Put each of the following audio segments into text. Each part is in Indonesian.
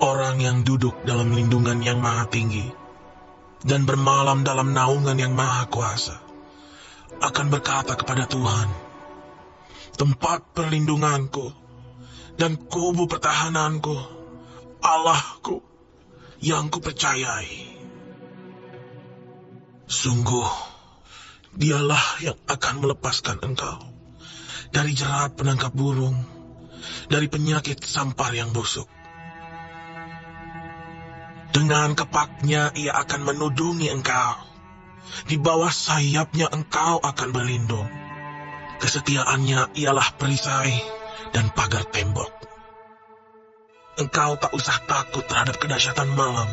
Orang yang duduk dalam lindungan yang maha tinggi dan bermalam dalam naungan yang maha kuasa akan berkata kepada Tuhan, tempat perlindunganku dan kubu pertahananku, Allahku yang kupercayai. Sungguh, dialah yang akan melepaskan engkau dari jerat penangkap burung, dari penyakit sampar yang busuk. Dengan kepaknya ia akan menudungi engkau. Di bawah sayapnya engkau akan berlindung. Kesetiaannya ialah perisai dan pagar tembok. Engkau tak usah takut terhadap kedahsyatan malam,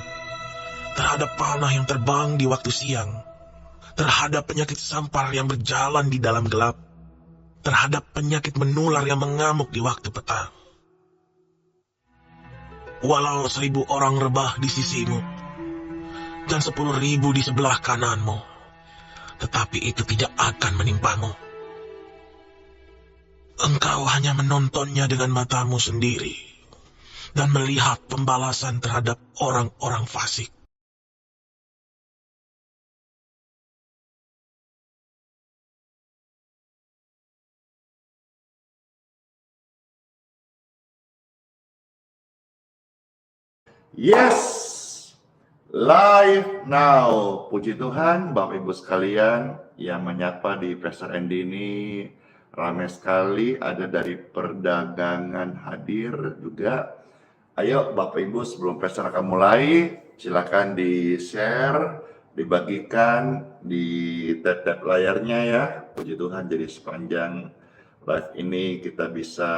terhadap panah yang terbang di waktu siang, terhadap penyakit sampar yang berjalan di dalam gelap, terhadap penyakit menular yang mengamuk di waktu petang. Walau 1000 orang rebah di sisimu, dan 10.000 di sebelah kananmu, tetapi itu tidak akan menimpamu. Engkau hanya menontonnya dengan matamu sendiri, dan melihat pembalasan terhadap orang-orang fasik. Yes, live now. Puji Tuhan, Bapak Ibu sekalian yang menyapa di Pastor Andy ini ramai sekali, ada dari perdagangan hadir juga. Ayo Bapak Ibu, sebelum Pastor akan mulai, silakan di-share, dibagikan di tab-tab layarnya ya. Puji Tuhan, jadi sepanjang live ini kita bisa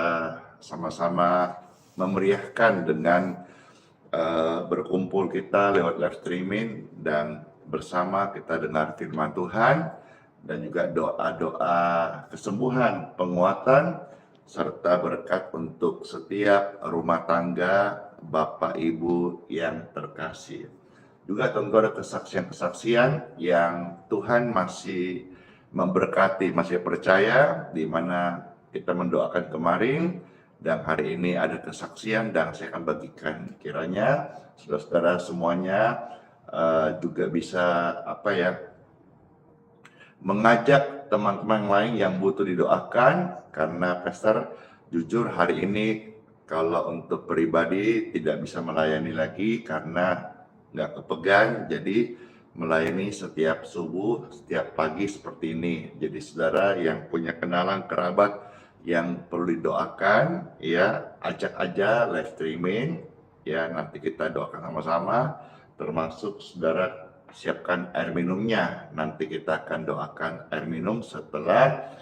sama-sama memeriahkan dengan berkumpul kita lewat live streaming dan bersama kita dengar firman Tuhan dan juga doa-doa kesembuhan, penguatan, serta berkat untuk setiap rumah tangga Bapak Ibu yang terkasih. Juga tentu ada kesaksian-kesaksian yang Tuhan masih memberkati, masih percaya, di mana kita mendoakan kemarin. Dan hari ini ada kesaksian dan saya akan bagikan, kiranya saudara-saudara semuanya juga bisa mengajak teman-teman lain yang butuh didoakan, karena Pastor jujur hari ini kalau untuk pribadi tidak bisa melayani lagi karena nggak kepegang, jadi melayani setiap subuh, setiap pagi seperti ini. Jadi saudara yang punya kenalan kerabat yang perlu didoakan, ya ajak aja live streaming, ya nanti kita doakan sama-sama, termasuk saudara siapkan air minumnya. Nanti kita akan doakan air minum setelah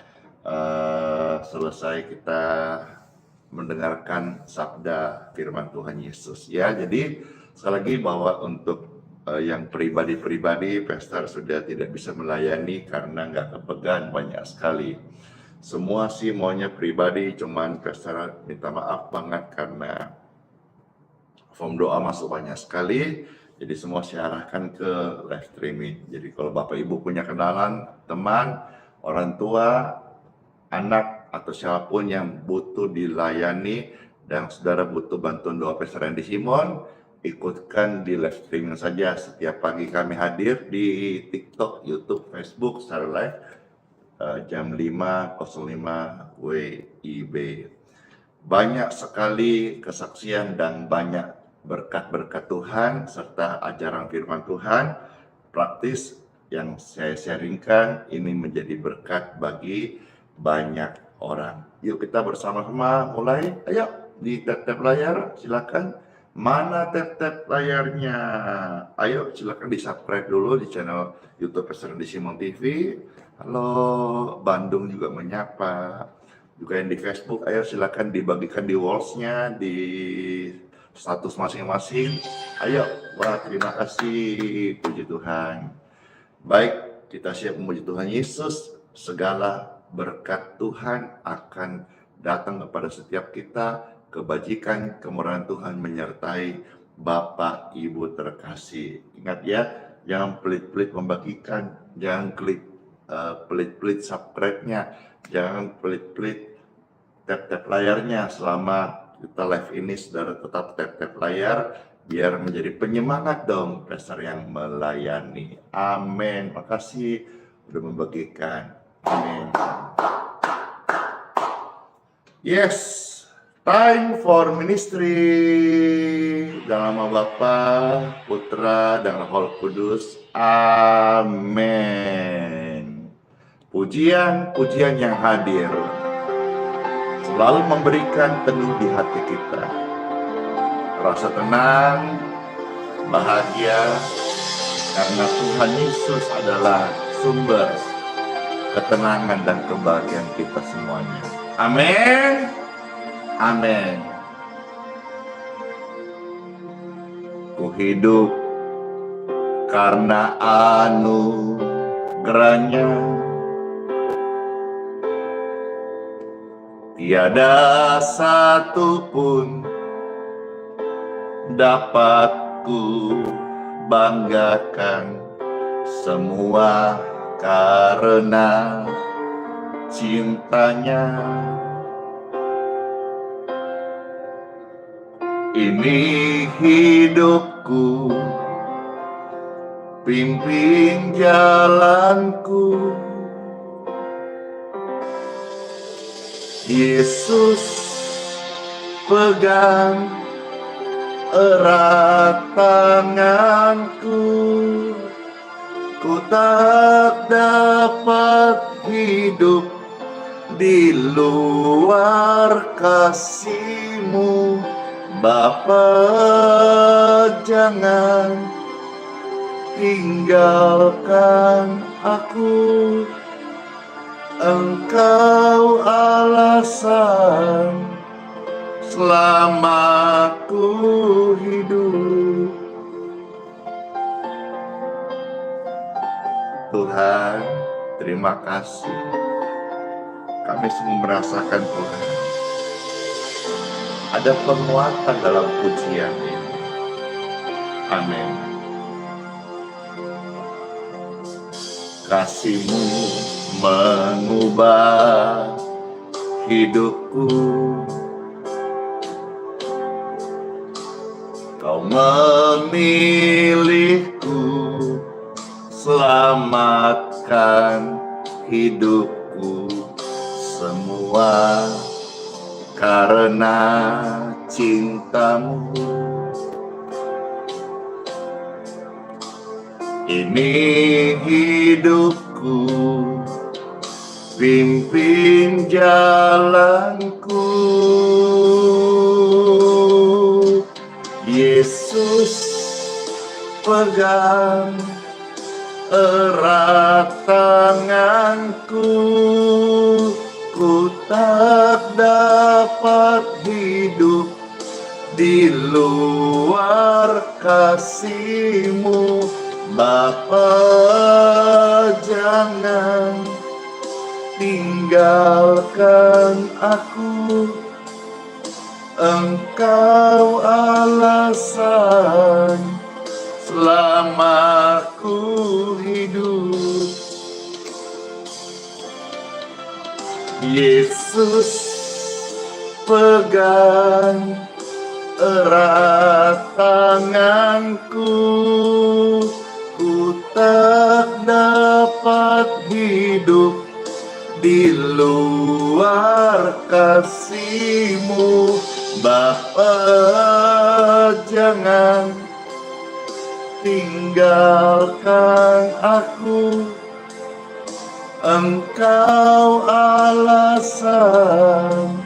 selesai kita mendengarkan sabda firman Tuhan Yesus. Ya, jadi sekali lagi bahwa untuk yang pribadi-pribadi, Pastor sudah tidak bisa melayani karena nggak kepegang banyak sekali. Semua sih maunya pribadi, cuman Pastor minta maaf banget karena form doa masuk banyak sekali. Jadi semua saya arahkan ke live streaming. Jadi kalau Bapak Ibu punya kenalan, teman, orang tua, anak, atau siapapun yang butuh dilayani dan saudara butuh bantuan doa Pastor Andy Simon, ikutkan di live streaming saja. Setiap pagi kami hadir di TikTok, YouTube, Facebook secara live jam 5.05 WIB. Banyak sekali kesaksian dan banyak berkat-berkat Tuhan serta ajaran firman Tuhan praktis yang saya sharingkan ini menjadi berkat bagi banyak orang. Yuk kita bersama-sama mulai. Ayo di tab-tab layar silakan. Mana tab-tab layarnya? Ayo silakan di-subscribe dulu di channel YouTube Pastor Andy Simon TV. Halo, Bandung juga menyapa. Juga yang di Facebook, ayo silakan dibagikan di walls-nya, di status masing-masing. Ayo, wah terima kasih, puji Tuhan. Baik, kita siap memuji Tuhan Yesus, segala berkat Tuhan akan datang kepada setiap kita, kebajikan, kemurahan Tuhan menyertai Bapak Ibu terkasih. Ingat ya, jangan pelit-pelit membagikan, jangan klik pelit-pelit subscribe-nya, jangan pelit-pelit tap-tap layarnya. Selama kita live ini, saudara tetap tap-tap layar, biar menjadi penyemangat dong pastor yang melayani. Amin. Makasih udah membagikan. Amin. Yes, time for ministry. Dalam nama Bapa, Putra, dan Roh Kudus. Amin. Pujian-pujian yang hadir selalu memberikan teduh di hati kita, rasa tenang, bahagia, karena Tuhan Yesus adalah sumber ketenangan dan kebahagiaan kita semuanya. Amin. Amin. Ku hidup karena anugerahnya, tiada satu pun dapat ku banggakan, semua karena cintanya. Ini hidupku, pimpin jalanku, Yesus pegang erat tanganku, ku tak dapat hidup di luar kasih-Mu. Bapa, jangan tinggalkan aku, Engkau alasan selama ku hidup. Tuhan, terima kasih. Kami sungguh merasakan Tuhan, ada penguatan dalam pujian ini. Amin. Kasih-Mu mengubah hidupku, Kau memilihku, selamatkan hidupku, semua karena cinta-Mu. Ini hidupku, pimpin jalanku, Yesus pegang erat tanganku, ku tak dapat hidup di luar kasih-Mu. Bapa, jangan tinggalkan aku, Engkau alasan selama ku hidup. Yesus pegang erat tanganku, ku tak dapat hidup di luar kasih-Mu. Bapa, jangan tinggalkan aku, Engkau alasan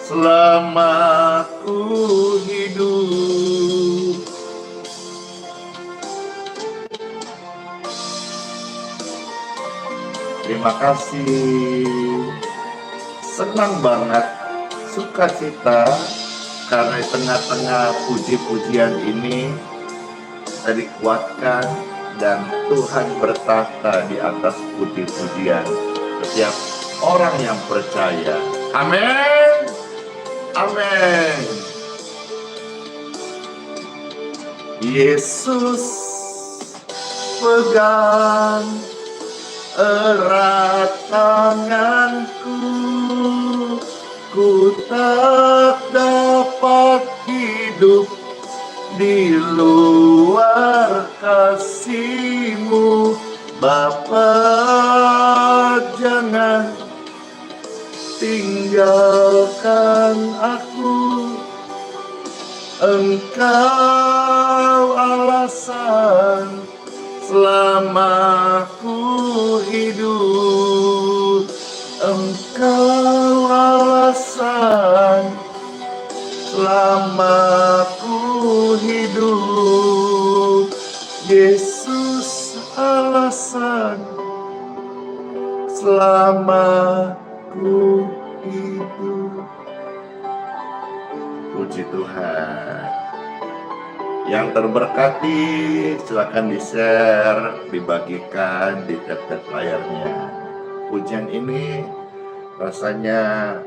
selama ku hidup. Terima kasih. Senang banget, sukacita karena di tengah-tengah puji-pujian ini kita dikuatkan dan Tuhan bertahta di atas puji-pujian setiap orang yang percaya. Amin. Amin. Yesus pegang erat tanganku, ku tak dapat hidup di luar kasih-Mu. Bapa, jangan tinggalkan aku, Engkau alasan selama ku hidup, Engkau alasan selama ku hidup. Yesus alasan selama ku hidup. Puji Tuhan. Yang terberkati silakan di-share, dibagikan di tiap-tiap layarnya. Pujian ini rasanya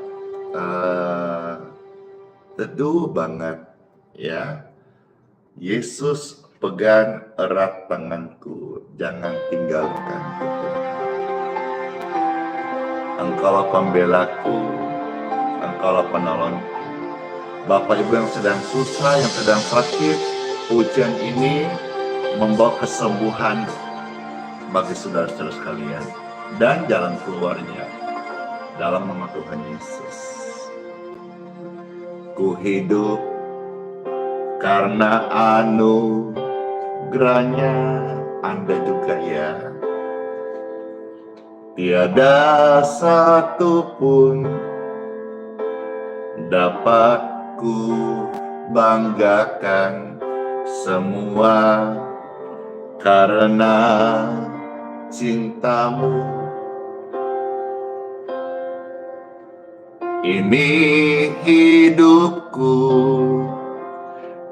teduh banget ya. Yesus pegang erat tanganku, jangan tinggalkan aku. Engkaulah pembelaku, Engkaulah penolongku. Bapak Ibu yang sedang susah, yang sedang sakit, pujian ini membawa kesembuhan bagi saudara-saudara sekalian dan jalan keluarnya dalam nama Tuhan Yesus. Ku hidup karena anugerahnya. Anda juga ya. Tiada satu pun dapat ku banggakan, semua karena cinta-Mu. Ini hidupku,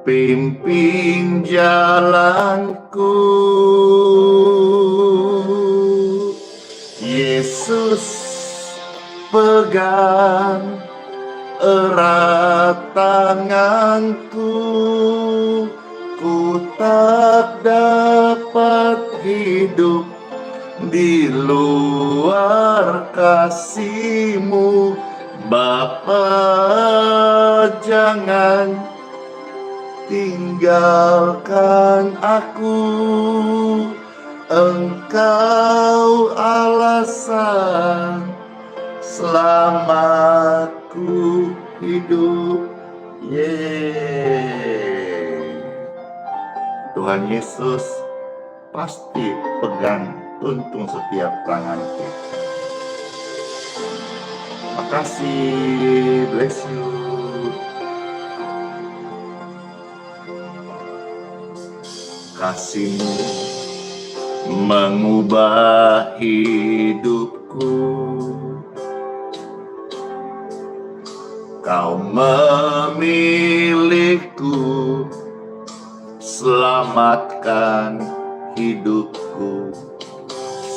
pimpin jalanku. Yesus pegang erat tanganku, ku tak dapat hidup di luar kasih-Mu. Bapa, jangan tinggalkan aku, Engkau alasan selama ku hidup. Yeay. Tuhan Yesus pasti pegang tuntung setiap tangan kita. Makasih, bless you. Kasih-Mu mengubah hidupku, Kau memilihku, selamatkan hidupku,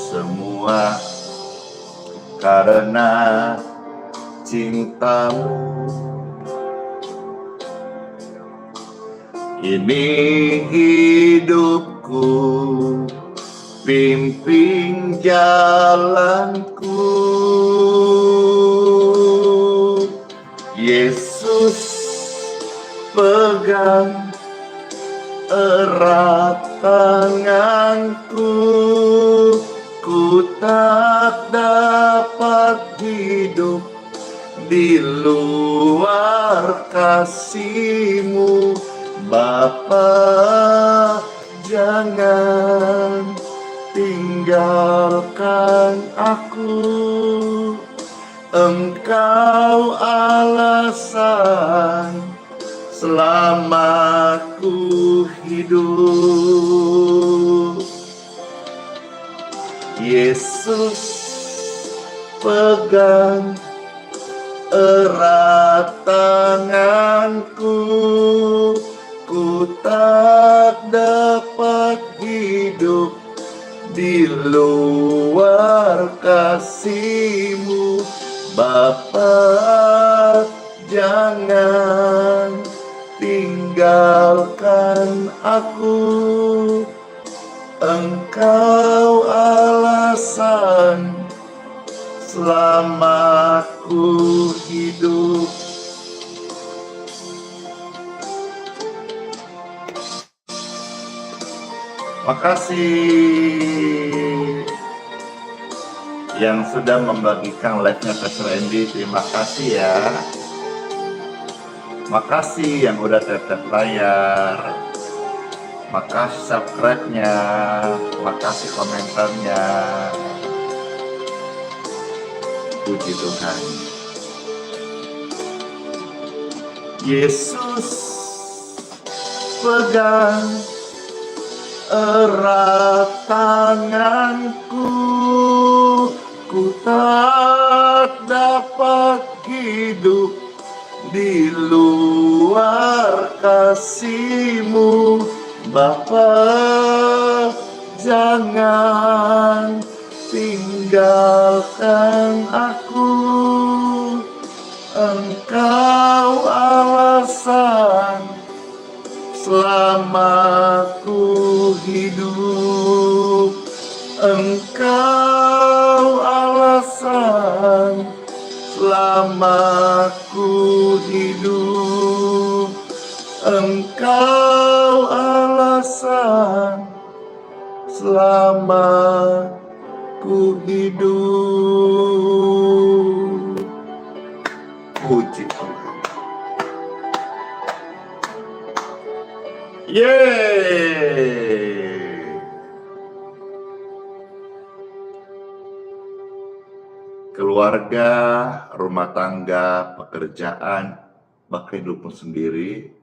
semua karena cinta-Mu. Ini hidupku, pimpin jalanku. Yesus pegang erat tanganku, ku tak dapat hidup di luar kasih-Mu. Bapa, jangan tinggalkan aku, Engkau alasan selama ku hidup. Yesus pegang erat tanganku, ku tak dapat hidup di luar kasih-Mu. Bapa, jangan tinggalkan aku. Engkau alasan selama ku hidup. Makasih yang sudah membagikan live-nya Pastor Randy, terima kasih ya. Makasih yang udah tap-tap layar, makasih subscribe-nya, makasih komentarnya. Puji Tuhan. Yesus pegang erat tanganku, ku tak dapat hidup di luar kasih-Mu. Bapa, jangan tinggalkan aku. Engkau alasan selama ku hidup. Engkau alasan selama ku hidup. Engkau alasan selama ku hidup. Puji Tuhan. Yeay. Keluarga, rumah tangga, pekerjaan, bahkan hidupmu sendiri,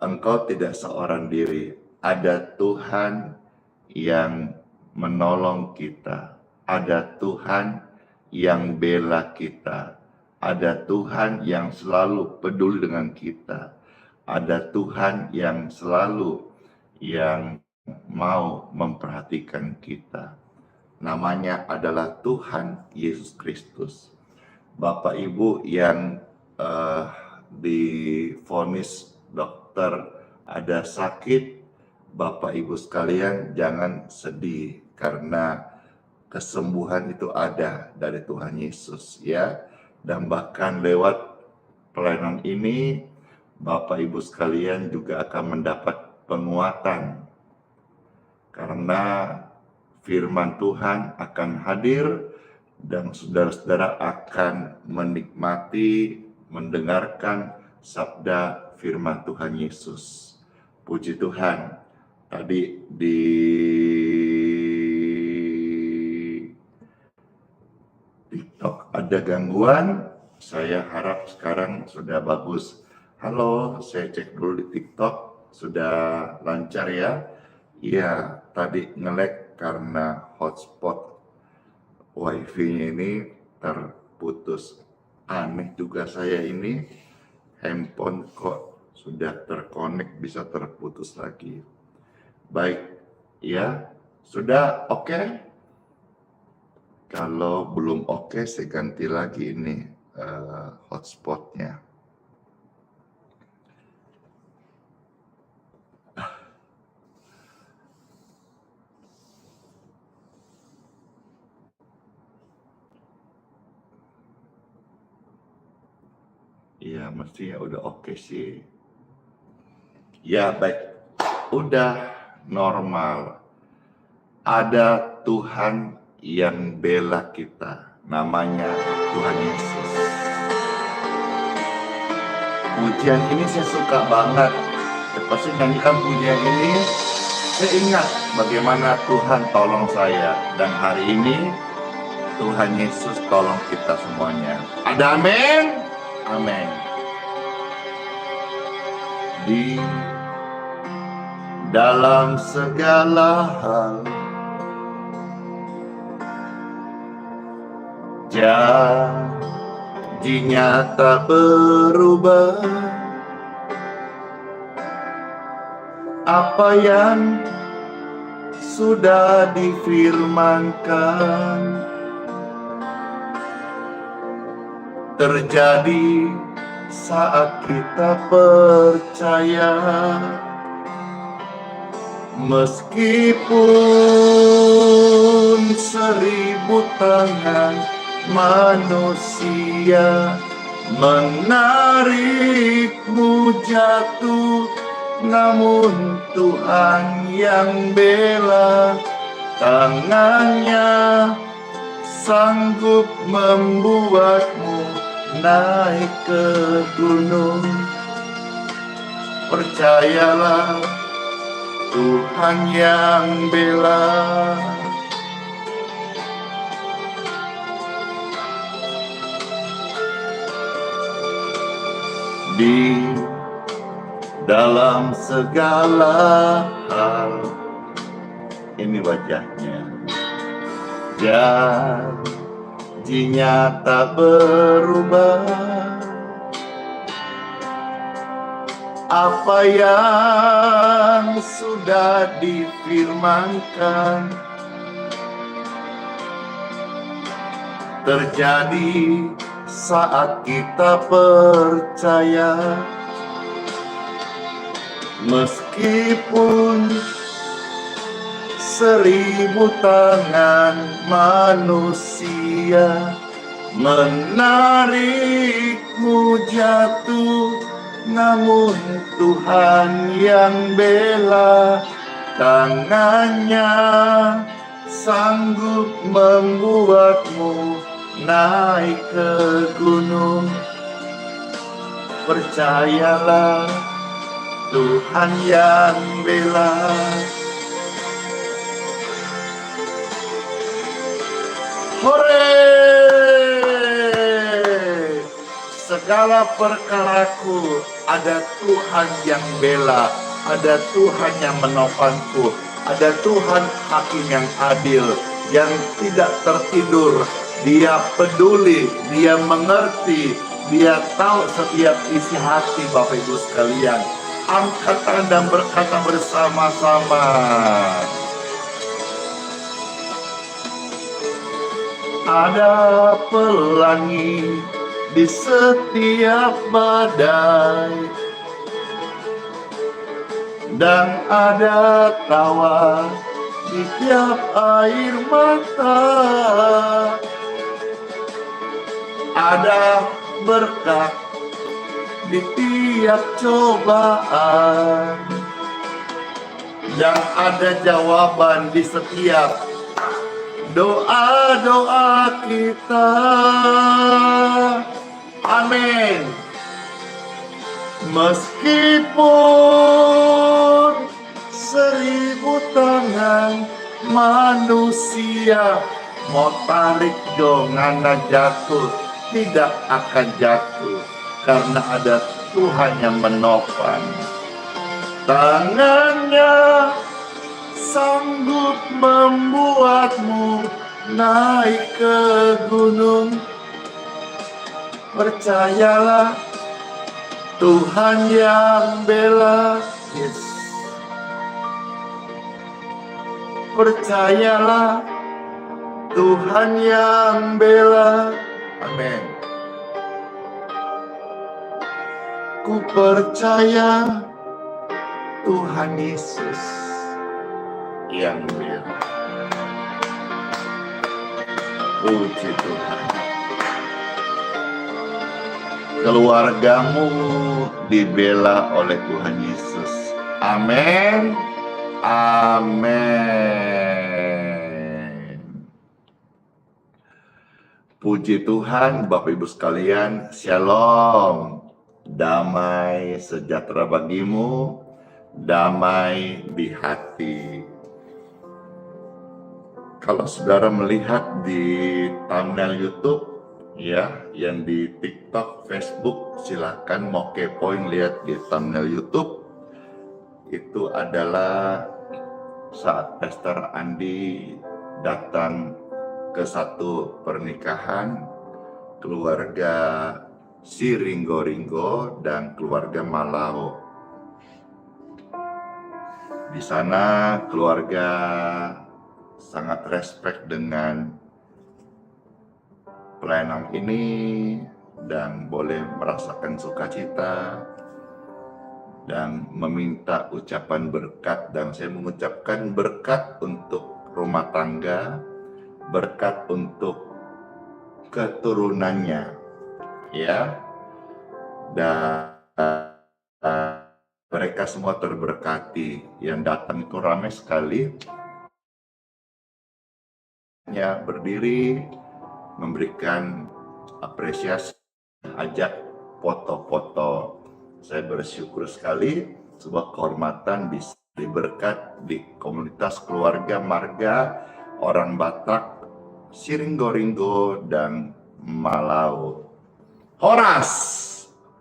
engkau tidak seorang diri. Ada Tuhan yang menolong kita. Ada Tuhan yang bela kita. Ada Tuhan yang selalu peduli dengan kita. Ada Tuhan yang selalu mau memperhatikan kita. Namanya adalah Tuhan Yesus Kristus. Bapak Ibu yang divonis dokter ada sakit, Bapak Ibu sekalian jangan sedih karena kesembuhan itu ada dari Tuhan Yesus ya. Dan bahkan lewat pelayanan ini Bapak Ibu sekalian juga akan mendapat penguatan karena firman Tuhan akan hadir dan saudara-saudara akan menikmati, mendengarkan sabda firman Tuhan Yesus. Puji Tuhan. Tadi di TikTok ada gangguan, saya harap sekarang sudah bagus. Halo, saya cek dulu di TikTok, sudah lancar ya? Iya, tadi nge-lag karena hotspot wifi-nya ini terputus. Aneh juga saya ini, handphone kok sudah terkonek bisa terputus lagi. Baik, ya, sudah oke? Kalau belum oke, saya ganti lagi ini hotspotnya. Iya, mestinya udah oke sih. Ya, baik. Udah normal. Ada Tuhan yang bela kita. Namanya Tuhan Yesus. Pujian ini saya suka banget. Pasti nyanyikan pujian ini. Saya ingat bagaimana Tuhan tolong saya. Dan hari ini Tuhan Yesus tolong kita semuanya. Ada amin? Amin. Di dalam segala hal janjinya tak berubah, apa yang sudah difirmankan terjadi saat kita percaya. Meskipun 1000 tangan manusia menarikmu jatuh, namun Tuhan yang bela. Tangannya sanggup membuatmu naik ke gunung. Percayalah, Tuhan yang bela. Di dalam segala hal, ini wajahnya, janjinya tak berubah. Apa yang sudah difirmankan terjadi saat kita percaya. Meskipun 1000 tangan manusia menarikmu jatuh, namun Tuhan yang bela. Tangannya sanggup membuatmu naik ke gunung. Percayalah, Tuhan yang bela. Hore! Segala perkaraku ada Tuhan yang bela, ada Tuhan yang menopangku, ada Tuhan hakim yang adil, yang tidak tertidur. Dia peduli, dia mengerti, dia tahu setiap isi hati Bapak Ibu sekalian. Angkat tangan dan berkata bersama-sama. Ada pelangi di setiap badai, dan ada tawa di tiap air mata. Ada berkat di tiap cobaan, dan ada jawaban di setiap doa-doa kita. Amin. Meskipun 1000 tangan manusia mau tarik jangan jatuh, tidak akan jatuh, karena ada Tuhan yang menopang. Tangannya sanggup membuatmu naik ke gunung. Percayalah, Tuhan yang bela. Yes. Percayalah, Tuhan yang bela. Amin. Ku percaya Tuhan Yesus yang bela. Puji Tuhan. Keluargamu dibela oleh Tuhan Yesus. Amin. Amin. Puji Tuhan, Bapak Ibu sekalian. Shalom. Damai sejahtera bagimu, damai di hati. Kalau saudara melihat di thumbnail YouTube, ya, yang di TikTok, Facebook, silahkan mau kepoin lihat di thumbnail YouTube. Itu adalah saat Pastor Andi datang ke satu pernikahan keluarga si Ringo dan keluarga Malao. Di sana keluarga sangat respect dengan pelayanan ini dan boleh merasakan sukacita dan meminta ucapan berkat, dan saya mengucapkan berkat untuk rumah tangga, berkat untuk keturunannya, ya, dan mereka semua terberkati. Yang datang itu ramai sekali, ya, berdiri memberikan apresiasi, ajak foto-foto. Saya bersyukur sekali, sebuah kehormatan bisa diberkat di komunitas keluarga marga orang Batak, Siringgo-ringgo dan Malau. Horas,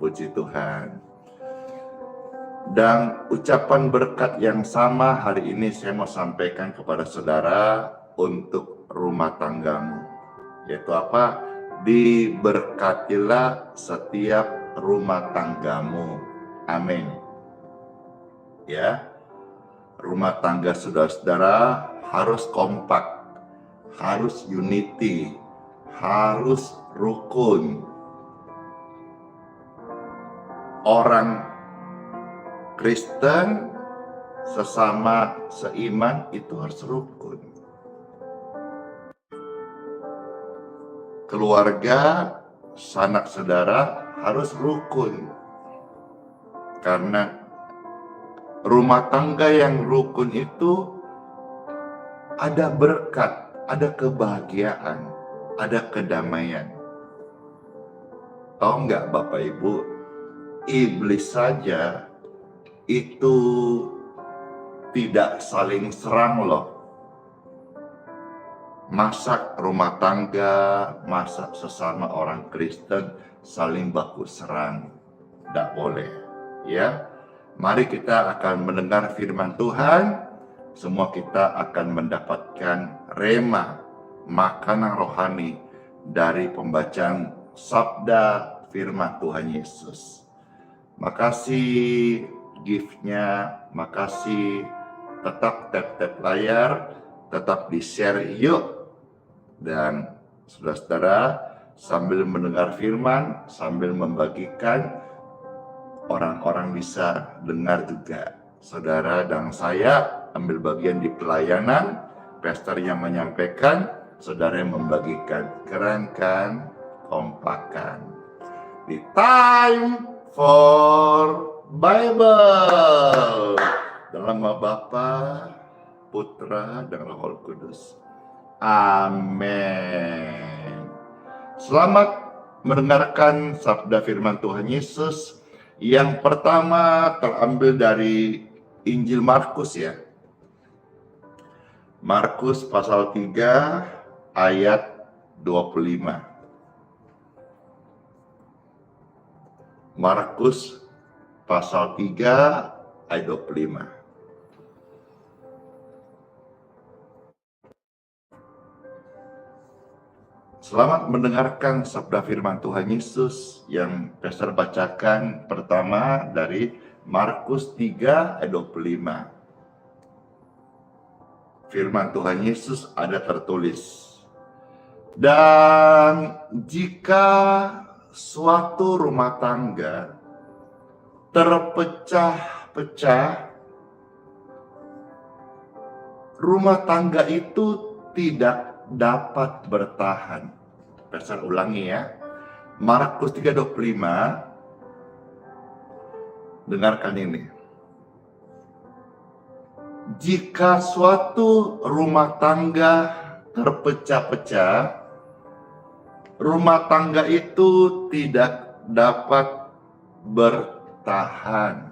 puji Tuhan. Dan ucapan berkat yang sama hari ini saya mau sampaikan kepada saudara untuk rumah tanggamu. Yaitu apa? Diberkatilah setiap rumah tanggamu. Amin. Ya, rumah tangga saudara-saudara harus kompak, harus unity, harus rukun. Orang Kristen sesama seiman itu harus rukun. Keluarga, sanak saudara harus rukun. Karena rumah tangga yang rukun itu ada berkat, ada kebahagiaan, ada kedamaian. Tahu nggak Bapak Ibu, iblis saja itu tidak saling serang loh. Masak rumah tangga, masak sesama orang Kristen saling baku serang. Tidak boleh, ya. Mari kita akan mendengar firman Tuhan. Semua kita akan mendapatkan rema, makanan rohani dari pembacaan sabda firman Tuhan Yesus. Makasih gift-nya, makasih. Tetap tap-tap layar, tetap di-share yuk. Dan saudara-saudara, sambil mendengar firman, sambil membagikan, orang-orang bisa dengar juga. Saudara dan saya ambil bagian di pelayanan, pastor yang menyampaikan, saudara yang membagikan. Keren kan? Kompakan. Di time for Bible. Dalam nama Bapa, Putra, dan Roh Kudus. Amin. Selamat mendengarkan sabda firman Tuhan Yesus. Yang pertama terambil dari Injil Markus, ya. Markus pasal 3 ayat 25. Markus pasal 3 ayat 25. Selamat mendengarkan sabda firman Tuhan Yesus yang pastor bacakan pertama dari Markus 3 ayat 25. Firman Tuhan Yesus ada tertulis, dan jika suatu rumah tangga terpecah-pecah, rumah tangga itu tidak dapat bertahan. Pastor ulangi ya. Markus 3:25. Dengarkan ini. Jika suatu rumah tangga terpecah-pecah, rumah tangga itu tidak dapat bertahan.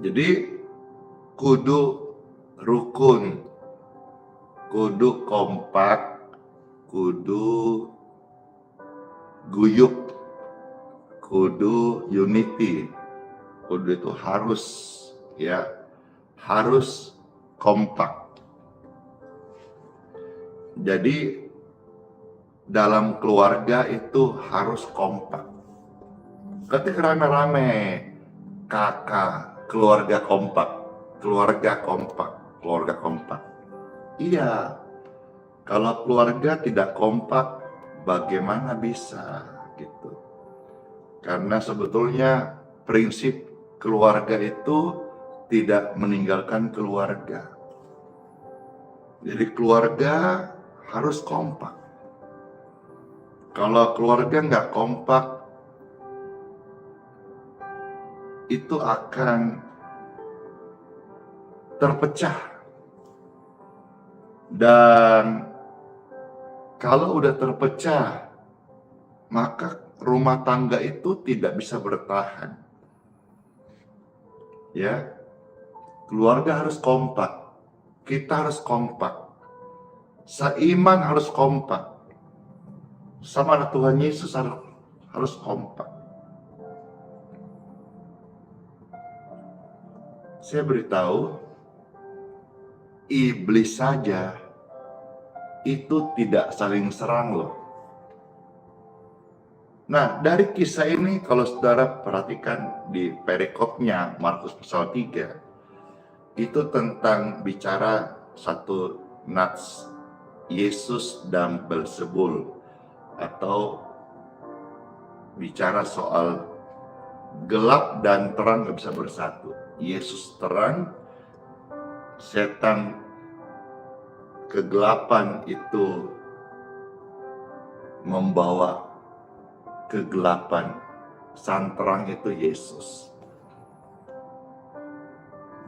Jadi kudu rukun, kudu kompak, kudu guyup, kudu unity, kudu itu harus, ya, harus kompak. Jadi dalam keluarga itu harus kompak. Ketika rame-rame, kakak, keluarga kompak. keluarga kompak, keluarga kompak. Iya, kalau keluarga tidak kompak, bagaimana bisa gitu? Karena sebetulnya prinsip keluarga itu tidak meninggalkan keluarga. Jadi keluarga harus kompak. Kalau keluarga nggak kompak, itu akan terpecah. Dan kalau udah terpecah, maka rumah tangga itu tidak bisa bertahan. Ya, keluarga harus kompak. Kita harus kompak. Seiman harus kompak. Sama Tuhan Yesus harus kompak. Saya beritahu, iblis saja itu tidak saling serang loh. Nah, dari kisah ini kalau saudara perhatikan di perikopnya Markus pasal 3, itu tentang bicara satu nats Yesus dan Belzebul, atau bicara soal gelap dan terang gak bisa bersatu. Yesus terang, setan kegelapan itu membawa kegelapan. Sang terang itu Yesus.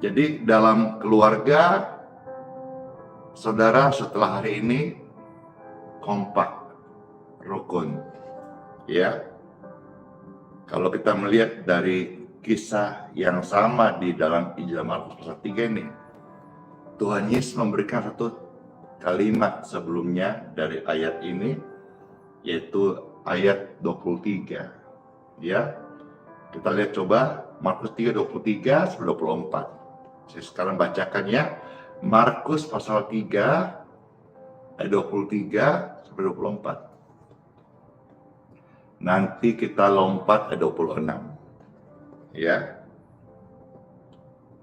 Jadi dalam keluarga, saudara setelah hari ini kompak, rukun. Ya, kalau kita melihat dari kisah yang sama di dalam Injil Markus pasal 3 ini, Tuhan Yesus memberikan satu kalimat sebelumnya dari ayat ini, yaitu ayat 23. Ya, kita lihat coba Markus 3, 23 sampai 24. Saya sekarang bacakan ya. Markus pasal 3 ayat 23 sampai 24. Nanti kita lompat ke 26. Ya.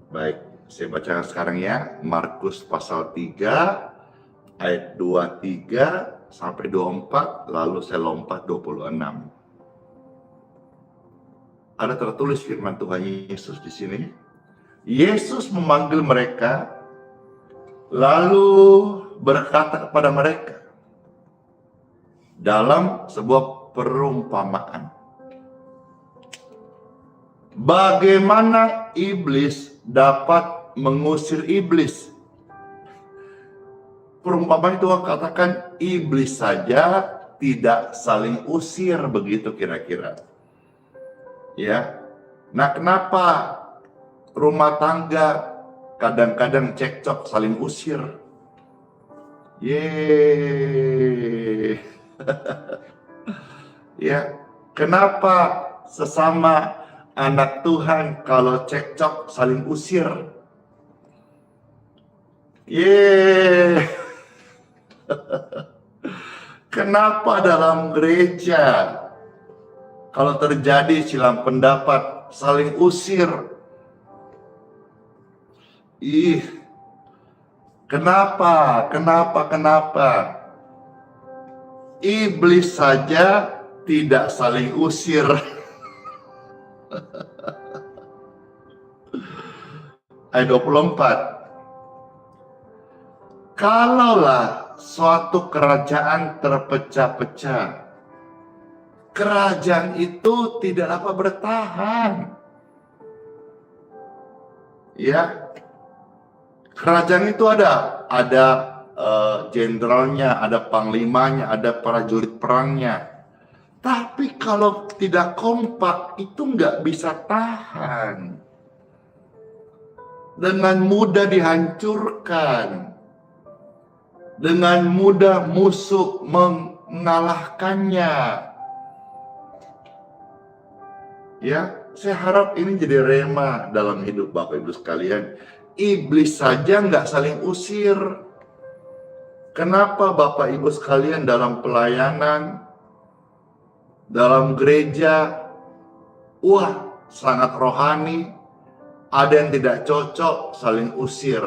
Baik, saya bacakan sekarang ya. Markus pasal 3 ayat 23 sampai 24, lalu saya lompat 26. Ada tertulis firman Tuhan Yesus di sini. Yesus memanggil mereka, lalu berkata kepada mereka dalam sebuah perumpamaan. Bagaimana iblis dapat mengusir iblis? Perumpamaan itu katakan iblis saja tidak saling usir, begitu kira-kira. Ya. Nah, kenapa rumah tangga kadang-kadang cekcok saling usir? Yeay. Ya, kenapa sesama anak Tuhan kalau cekcok saling usir? Yeay. Kenapa dalam gereja kalau terjadi silang pendapat saling usir? Kenapa? Iblis saja tidak saling usir. Ayat 24. Kalaulah suatu kerajaan terpecah-pecah, kerajaan itu tidak dapat bertahan. Ya, kerajaan itu ada jenderalnya, ada panglimanya, ada prajurit perangnya. Tapi kalau tidak kompak, itu nggak bisa tahan. Dengan mudah dihancurkan. Dengan mudah musuh mengalahkannya. Ya, saya harap ini jadi rema dalam hidup Bapak Ibu sekalian. Iblis saja nggak saling usir. Kenapa Bapak Ibu sekalian dalam pelayanan, dalam gereja, sangat rohani, Ada yang tidak cocok, saling usir.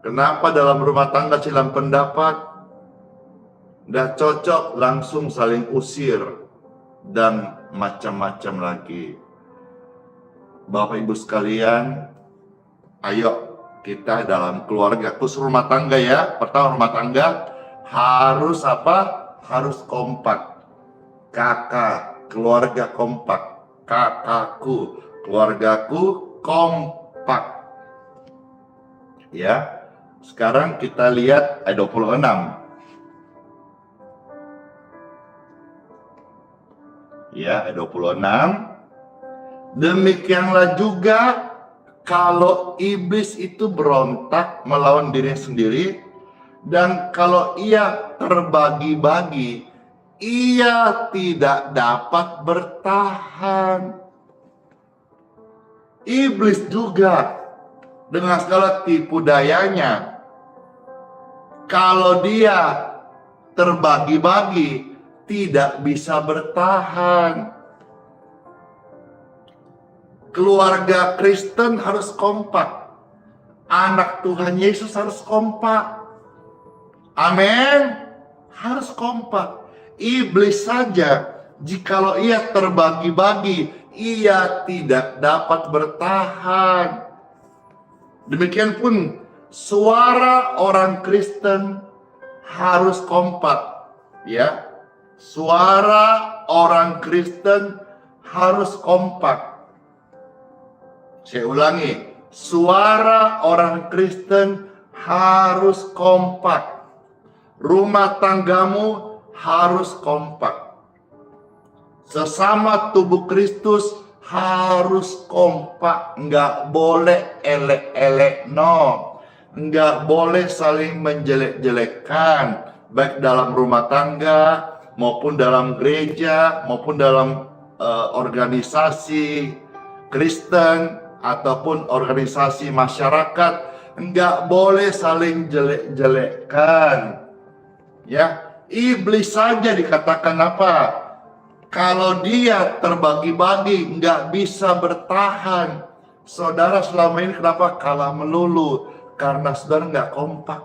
Kenapa dalam rumah tangga silang pendapat? Tidak cocok, langsung saling usir. Dan macam-macam lagi. Bapak Ibu sekalian, ayo kita dalam keluarga, khusus rumah tangga ya. Pertama, rumah tangga harus apa? Harus kompak. Kakak, keluarga kompak. Kakakku, keluargaku kompak. Ya. Sekarang kita lihat ayat 26. Ya, ayat 26. Demikianlah juga kalau iblis itu berontak melawan dirinya sendiri, dan kalau ia terbagi-bagi, ia tidak dapat bertahan. Iblis juga dengan segala tipu dayanya, kalau dia terbagi-bagi, tidak bisa bertahan. Keluarga Kristen harus kompak. Anak Tuhan Yesus harus kompak. Amin. Harus kompak. Iblis saja, jikalau ia terbagi-bagi, ia tidak dapat bertahan. Demikian pun suara orang Kristen harus kompak. Ya. Suara orang Kristen harus kompak. Saya ulangi, suara orang Kristen harus kompak. Rumah tanggamu harus kompak. Sesama tubuh Kristus harus kompak. Nggak boleh elek-elek, no. Nggak boleh saling menjelek-jelekkan. Baik dalam rumah tangga, maupun dalam gereja, maupun dalam organisasi Kristen, ataupun organisasi masyarakat. Nggak boleh saling jelek-jelekkan. Ya, iblis saja dikatakan apa? Kalau dia terbagi-bagi, nggak bisa bertahan. Saudara selama ini kenapa kalah melulu? Karena saudara nggak kompak.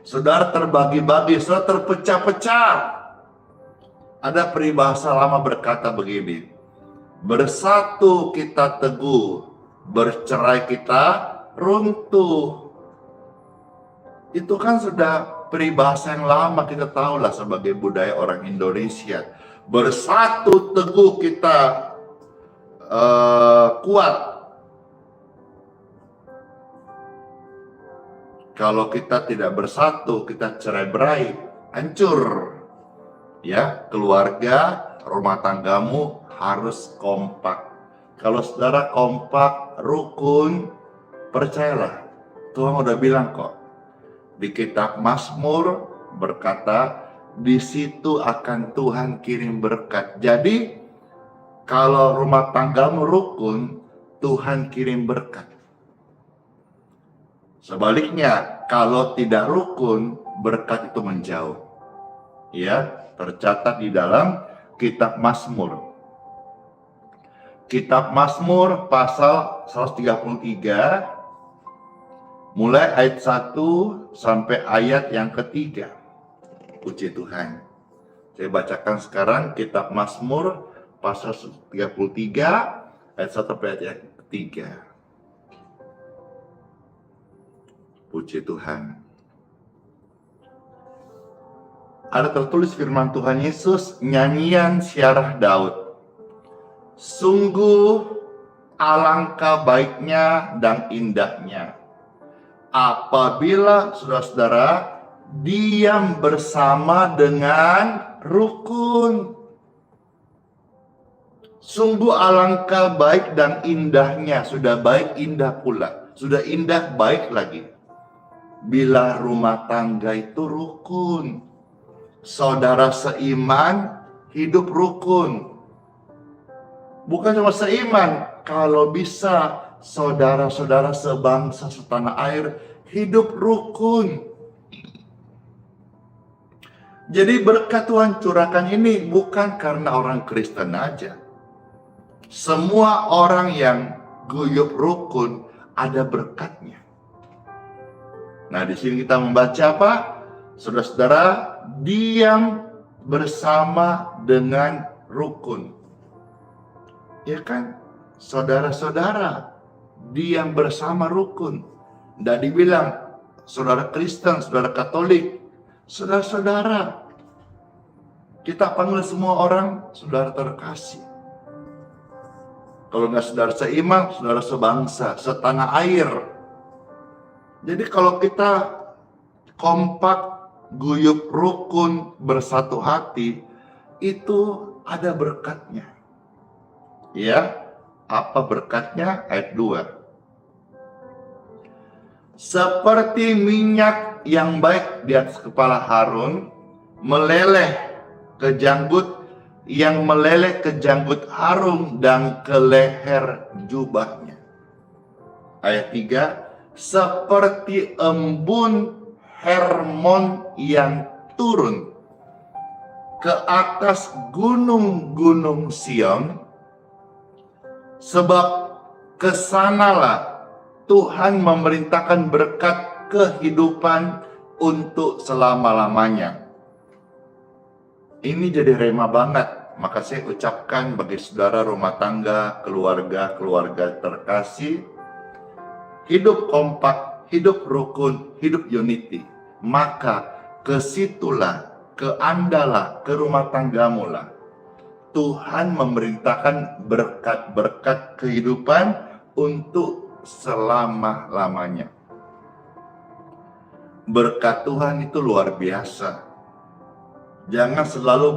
Saudara terbagi-bagi, saudara terpecah-pecah. Ada peribahasa lama berkata begini, bersatu kita teguh, bercerai kita runtuh. Itu kan sudah peribahasa yang lama, kita tahu lah sebagai budaya orang Indonesia. Bersatu teguh kita kuat. Kalau kita tidak bersatu, kita cerai-berai, hancur. Ya, keluarga, rumah tanggamu harus kompak. Kalau saudara kompak, rukun, percayalah, Tuhan udah bilang kok. Di kitab Mazmur berkata, di situ akan Tuhan kirim berkat. Jadi, kalau rumah tanggamu rukun, Tuhan kirim berkat. Sebaliknya, kalau tidak rukun, berkat itu menjauh. Ya, tercatat di dalam kitab Mazmur. Kitab Mazmur pasal 133, mulai ayat 1 sampai ayat yang ketiga. Puji Tuhan. Saya bacakan sekarang kitab Mazmur pasal 33, ayat 1 sampai ayat yang ketiga. Puji Tuhan. Ada tertulis firman Tuhan Yesus, nyanyian Syarah Daud. Sungguh alangkah baiknya dan indahnya apabila saudara-saudara diam bersama dengan rukun. Sungguh alangkah baik dan indahnya, sudah baik indah pula, sudah indah baik lagi, bila rumah tangga itu rukun. Saudara seiman hidup rukun. Bukan cuma seiman, kalau bisa saudara-saudara sebangsa setanah air hidup rukun. Jadi berkat Tuhan curahkan ini bukan karena orang Kristen aja. Semua orang yang guyup rukun ada berkatnya. Nah, di sini kita membaca apa? Saudara-saudara, diam bersama dengan rukun. Ya kan? Saudara-saudara, diam bersama rukun. Tidak dibilang saudara Kristen, saudara Katolik, saudara-saudara. Kita panggil semua orang saudara terkasih. Kalau nggak saudara seiman, saudara sebangsa, setanah air. Jadi kalau kita kompak, guyup rukun, bersatu hati, itu ada berkatnya. Ya, apa berkatnya? Ayat 2. Seperti minyak yang baik di atas kepala Harun, meleleh ke janggut, yang meleleh ke janggut Harun dan ke leher jubahnya. Ayat 3. Seperti embun Hermon yang turun ke atas gunung-gunung Sion, sebab kesanalah Tuhan memerintahkan berkat kehidupan untuk selama-lamanya. Ini jadi rema banget. Maka saya ucapkan bagi saudara rumah tangga, keluarga terkasih, hidup kompak, hidup rukun, hidup unity. Maka kesitulah, ke andalah, ke rumah tanggamu lah Tuhan memerintahkan berkat-berkat kehidupan untuk selama-lamanya. Berkat Tuhan itu luar biasa. Jangan selalu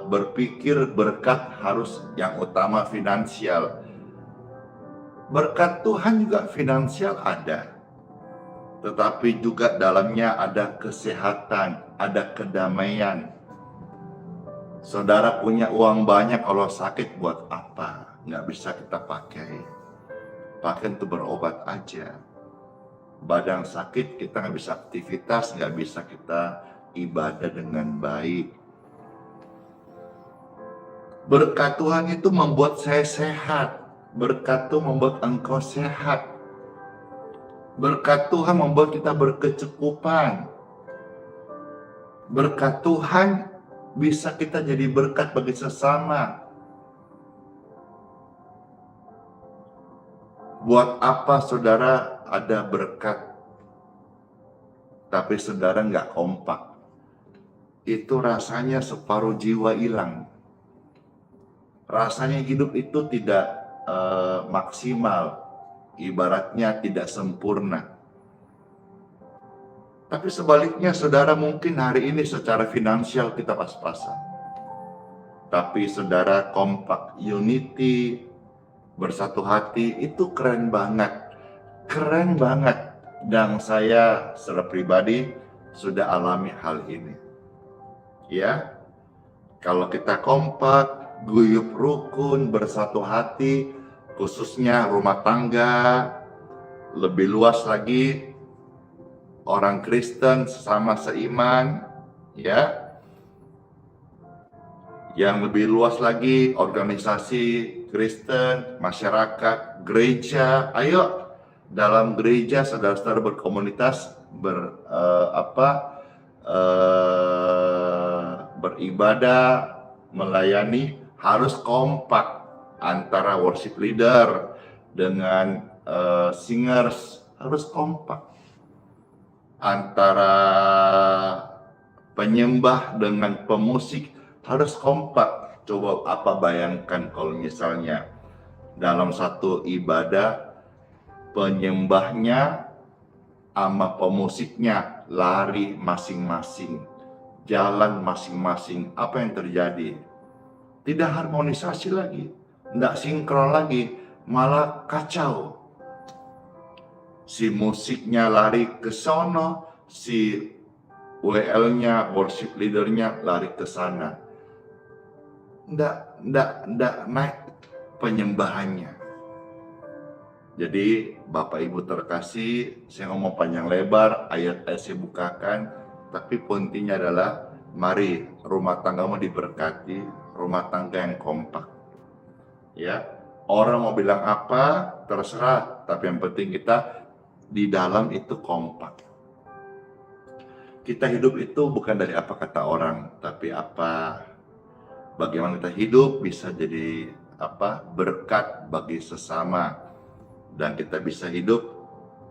berpikir berkat harus yang utama finansial. Berkat Tuhan juga finansial ada, tetapi juga dalamnya ada kesehatan, ada kedamaian. Saudara punya uang banyak, kalau sakit buat apa? Nggak bisa kita pakai. Pakai untuk berobat aja. Badan sakit, kita nggak bisa aktivitas, nggak bisa kita ibadah dengan baik. Berkat Tuhan itu membuat saya sehat. Berkat Tuhan membuat engkau sehat. Berkat Tuhan membuat kita berkecukupan. Berkat Tuhan bisa kita jadi berkat bagi sesama. Buat apa saudara ada berkat, tapi saudara nggak kompak? Itu rasanya separuh jiwa hilang. Rasanya hidup itu tidak maksimal, ibaratnya tidak sempurna. Tapi sebaliknya saudara mungkin hari ini secara finansial kita pas-pasan, tapi saudara kompak, unity, bersatu hati, itu keren banget. Keren banget. Dan saya secara pribadi sudah alami hal ini. Ya, kalau kita kompak, guyup rukun, bersatu hati, khususnya rumah tangga, lebih luas lagi orang Kristen sesama seiman, ya. Yang lebih luas lagi organisasi Kristen, masyarakat, gereja. Ayo dalam gereja saudara-saudara berkomunitas, beribadah, melayani, harus kompak antara worship leader dengan singers, harus kompak. Antara penyembah dengan pemusik harus kompak. Coba apa bayangkan kalau misalnya dalam satu ibadah penyembahnya sama pemusiknya lari masing-masing, jalan masing-masing, apa yang terjadi? Tidak harmonisasi lagi, tidak sinkron lagi, malah kacau. Si musiknya lari ke sono, si WL-nya, worship leader-nya lari ke sana. Nggak naik penyembahannya. Jadi Bapak Ibu terkasih, saya ngomong panjang lebar, ayat-ayat saya bukakan, tapi intinya adalah mari rumah tanggamu diberkati, rumah tangga yang kompak. Ya, orang mau bilang apa terserah, tapi yang penting kita di dalam itu kompak. Kita hidup itu bukan dari apa kata orang, tapi bagaimana kita hidup bisa jadi berkat bagi sesama, dan kita bisa hidup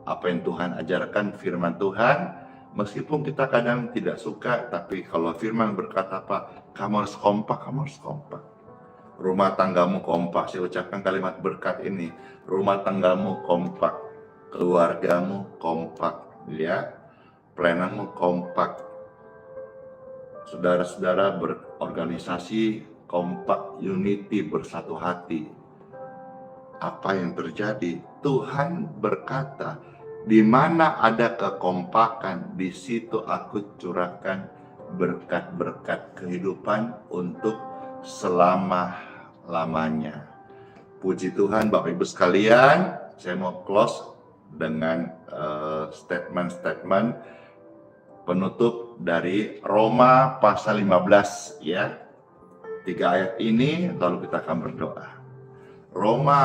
apa yang Tuhan ajarkan, firman Tuhan, meskipun kita kadang tidak suka, tapi kalau firman berkata kamu harus kompak, kamu harus kompak. Rumah tanggamu kompak, saya ucapkan kalimat berkat ini, rumah tanggamu kompak, keluargamu kompak, ya, pelayananmu kompak, saudara-saudara berorganisasi kompak, unity, bersatu hati. Apa yang terjadi? Tuhan berkata, di mana ada kekompakan, di situ aku curahkan berkat-berkat kehidupan untuk selama-lamanya. Puji Tuhan, Bapak Ibu sekalian, saya mau close dengan statement-statement penutup dari Roma pasal 15, ya. 3 ayat ini lalu kita akan berdoa. Roma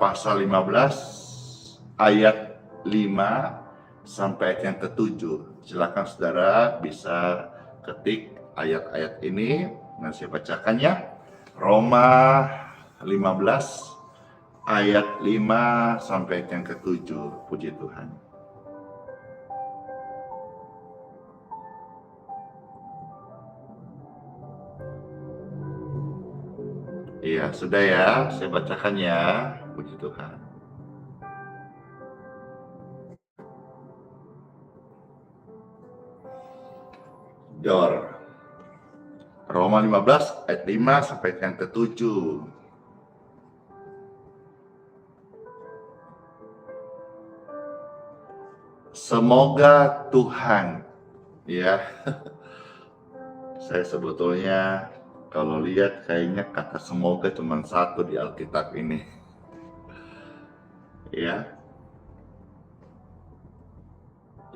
pasal 15 ayat 5 sampai ayat yang ke-7. Silakan saudara bisa ketik ayat-ayat ini dan saya bacakannya. Roma 15 ayat 5 sampai ayat yang ke-7. Puji Tuhan. Iya, sudah ya, saya bacakan ya. Puji Tuhan. Dor. Roma 15 ayat 5 sampai yang ke-7. Semoga Tuhan, ya. Saya sebetulnya kalau lihat kayaknya kata semoga cuma satu di Alkitab ini. Ya.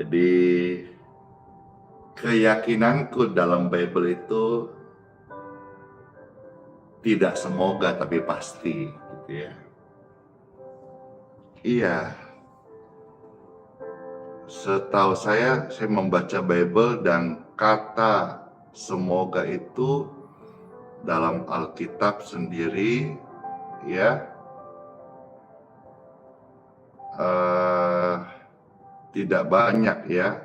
Jadi keyakinanku dalam Bible itu tidak semoga tapi pasti, gitu ya. Iya. Setahu saya membaca Bible dan kata semoga itu dalam Alkitab sendiri, ya, tidak banyak, ya.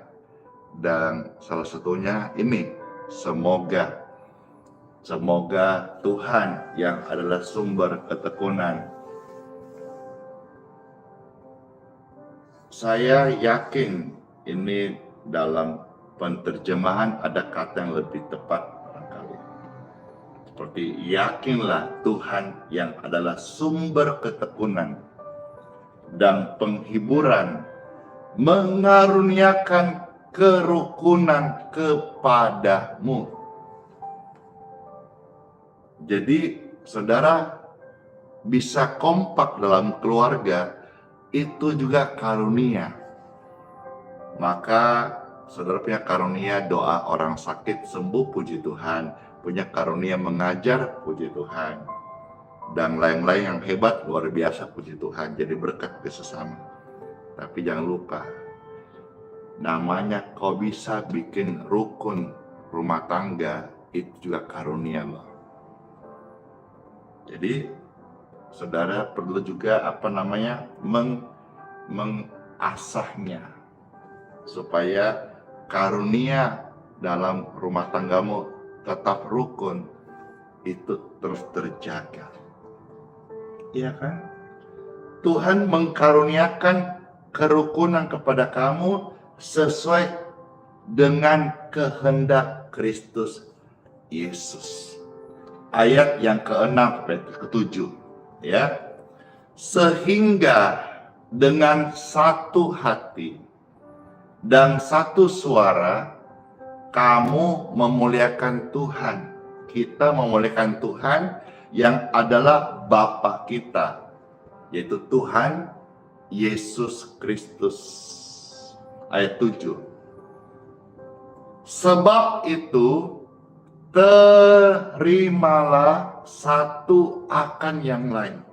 Dan salah satunya ini, semoga Tuhan yang adalah sumber ketekunan. Saya yakin ini dalam penerjemahan ada kata yang lebih tepat barangkali. Seperti yakinlah Tuhan yang adalah sumber ketekunan dan penghiburan, mengaruniakan kerukunan kepadamu. Jadi saudara bisa kompak dalam keluarga, itu juga karunia. Maka saudara punya karunia doa orang sakit sembuh, puji Tuhan. Punya karunia mengajar, puji Tuhan. Dan lain-lain yang hebat, luar biasa, puji Tuhan. Jadi berkat ke sesama. Tapi jangan lupa, namanya kau bisa bikin rukun rumah tangga, itu juga karunia loh. Jadi saudara perlu juga mengasahnya supaya karunia dalam rumah tanggamu tetap rukun, itu terus terjaga. Iya kan? Tuhan mengkaruniakan kerukunan kepada kamu sesuai dengan kehendak Kristus Yesus. Ayat yang ke-6 sampai ke-7, ya. Sehingga dengan satu hati dan satu suara kamu memuliakan Tuhan. Kita memuliakan Tuhan yang adalah Bapa kita, yaitu Tuhan Yesus Kristus. Ayat 7. Sebab itu terimalah satu akan yang lain.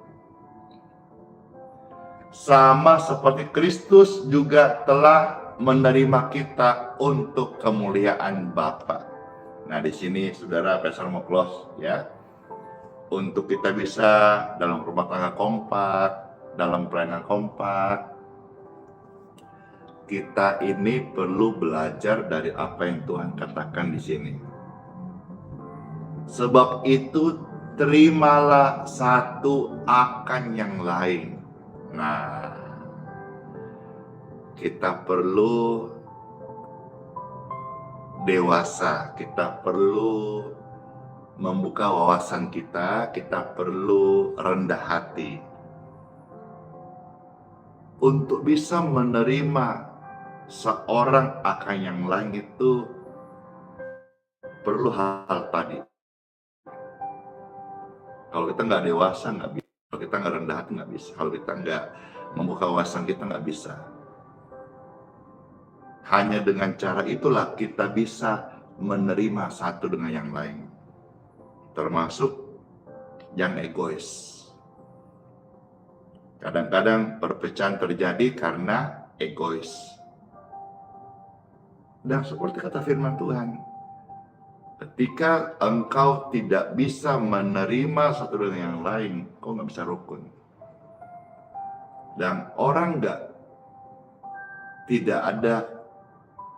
Sama seperti Kristus juga telah menerima kita untuk kemuliaan Bapa. Nah, di sini saudara Pastor mau close ya. Untuk kita bisa dalam rumah tangga kompak, dalam pelayanan kompak, kita ini perlu belajar dari apa yang Tuhan katakan di sini. Sebab itu terimalah satu akan yang lain. Nah, kita perlu dewasa, kita perlu membuka wawasan kita perlu rendah hati untuk bisa menerima seorang akan yang lain. Itu perlu hal tadi. Kalau kita nggak dewasa nggak bisa, kalau kita nggak rendah hati nggak bisa, kalau kita nggak membuka wawasan kita nggak bisa. Hanya dengan cara itulah kita bisa menerima satu dengan yang lain, termasuk yang egois. Kadang-kadang perpecahan terjadi karena egois. Dan seperti kata firman Tuhan, ketika engkau tidak bisa menerima satu dengan yang lain, kau nggak bisa rukun. Dan orang tidak ada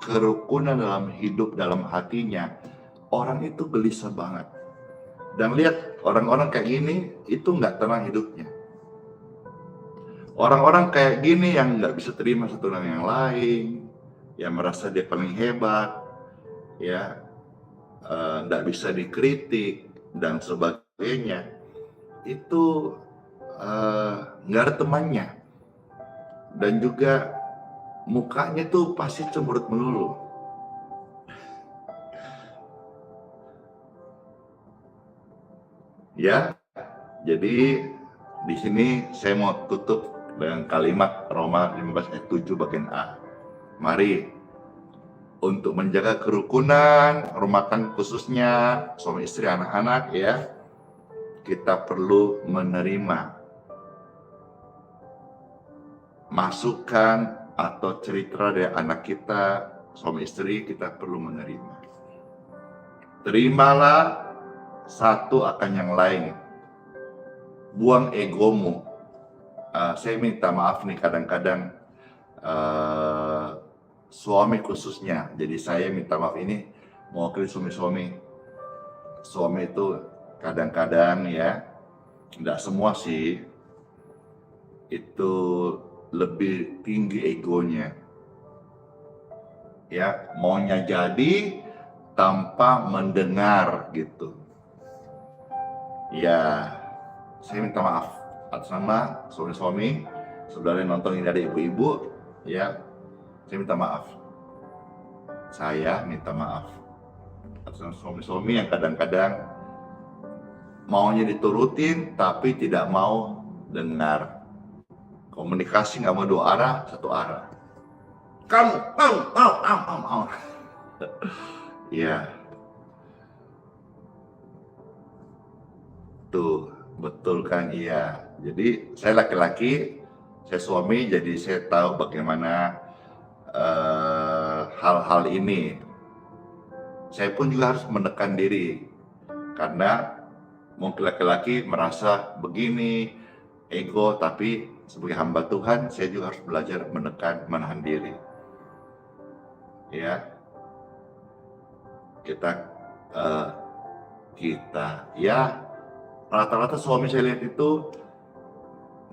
kerukunan dalam hidup, dalam hatinya, orang itu gelisah banget. Dan lihat orang-orang kayak gini itu nggak tenang hidupnya. Orang-orang kayak gini yang nggak bisa terima satu dengan yang lain, yang merasa dia paling hebat, ya, nggak bisa dikritik dan sebagainya, itu nggak ada temannya. Dan juga mukanya tuh pasti cemberut melulu. Ya, jadi di sini saya mau tutup dengan kalimat Roma 15 ayat 7 bagian A. Mari untuk menjaga kerukunan rumah tangga, khususnya suami istri, anak-anak, ya, kita perlu menerima masukan atau cerita dari anak kita, suami istri, kita perlu menerima. Terimalah satu akan yang lain. Buang egomu. Saya minta maaf nih, kadang-kadang suami khususnya. Jadi saya minta maaf ini mewakili suami-suami. Suami itu kadang-kadang, ya, tidak semua sih, itu lebih tinggi egonya. Ya, maunya jadi tanpa mendengar gitu. Ya, saya minta maaf atas nama suami-suami, saudara yang nonton ini ada ibu-ibu, ya, saya minta maaf. Saya minta maaf atas nama suami-suami yang kadang-kadang maunya diturutin tapi tidak mau dengar. Komunikasi nggak mau dua arah, satu arah. Kamu, mau. Ya, tuh betul kan? Iya. Jadi saya laki-laki, saya suami, jadi saya tahu bagaimana hal-hal ini. Saya pun juga harus menekan diri, karena mungkin laki-laki merasa begini, ego, tapi sebagai hamba Tuhan, saya juga harus belajar menahan diri. Ya, kita ya, rata-rata suami saya lihat itu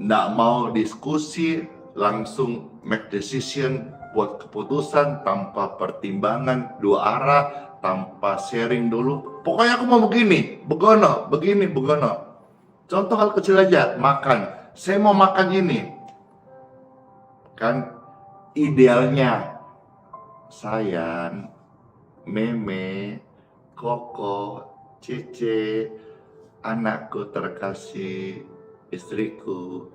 nggak mau diskusi, langsung make decision, buat keputusan tanpa pertimbangan dua arah, tanpa sharing dulu. Pokoknya aku mau begini, begono, begini, begono. Contoh hal kecil aja, makan. Saya mau makan ini. Kan idealnya, sayang, Meme, Koko, Cece, anakku terkasih, istriku,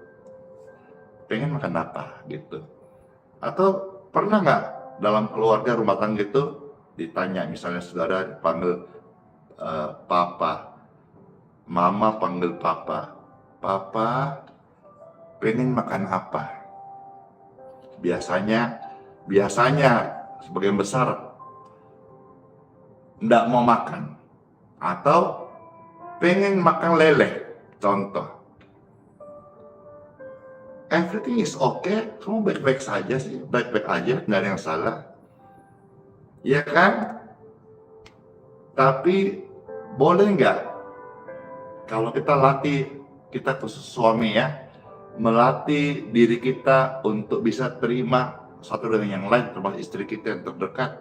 pengen makan apa gitu. Atau pernah nggak dalam keluarga rumah tangga itu ditanya, misalnya saudara panggil papa, mama panggil papa, papa pengen makan apa? Biasanya sebagian besar nggak mau makan atau pengen makan lele, contoh. Everything is okay, kamu baik-baik saja sih, baik-baik aja, nggak ada yang salah, ya kan? Tapi boleh nggak kalau kita latih, kita khusus suami ya, melatih diri kita untuk bisa terima satu dengan yang lain, termasuk istri kita yang terdekat.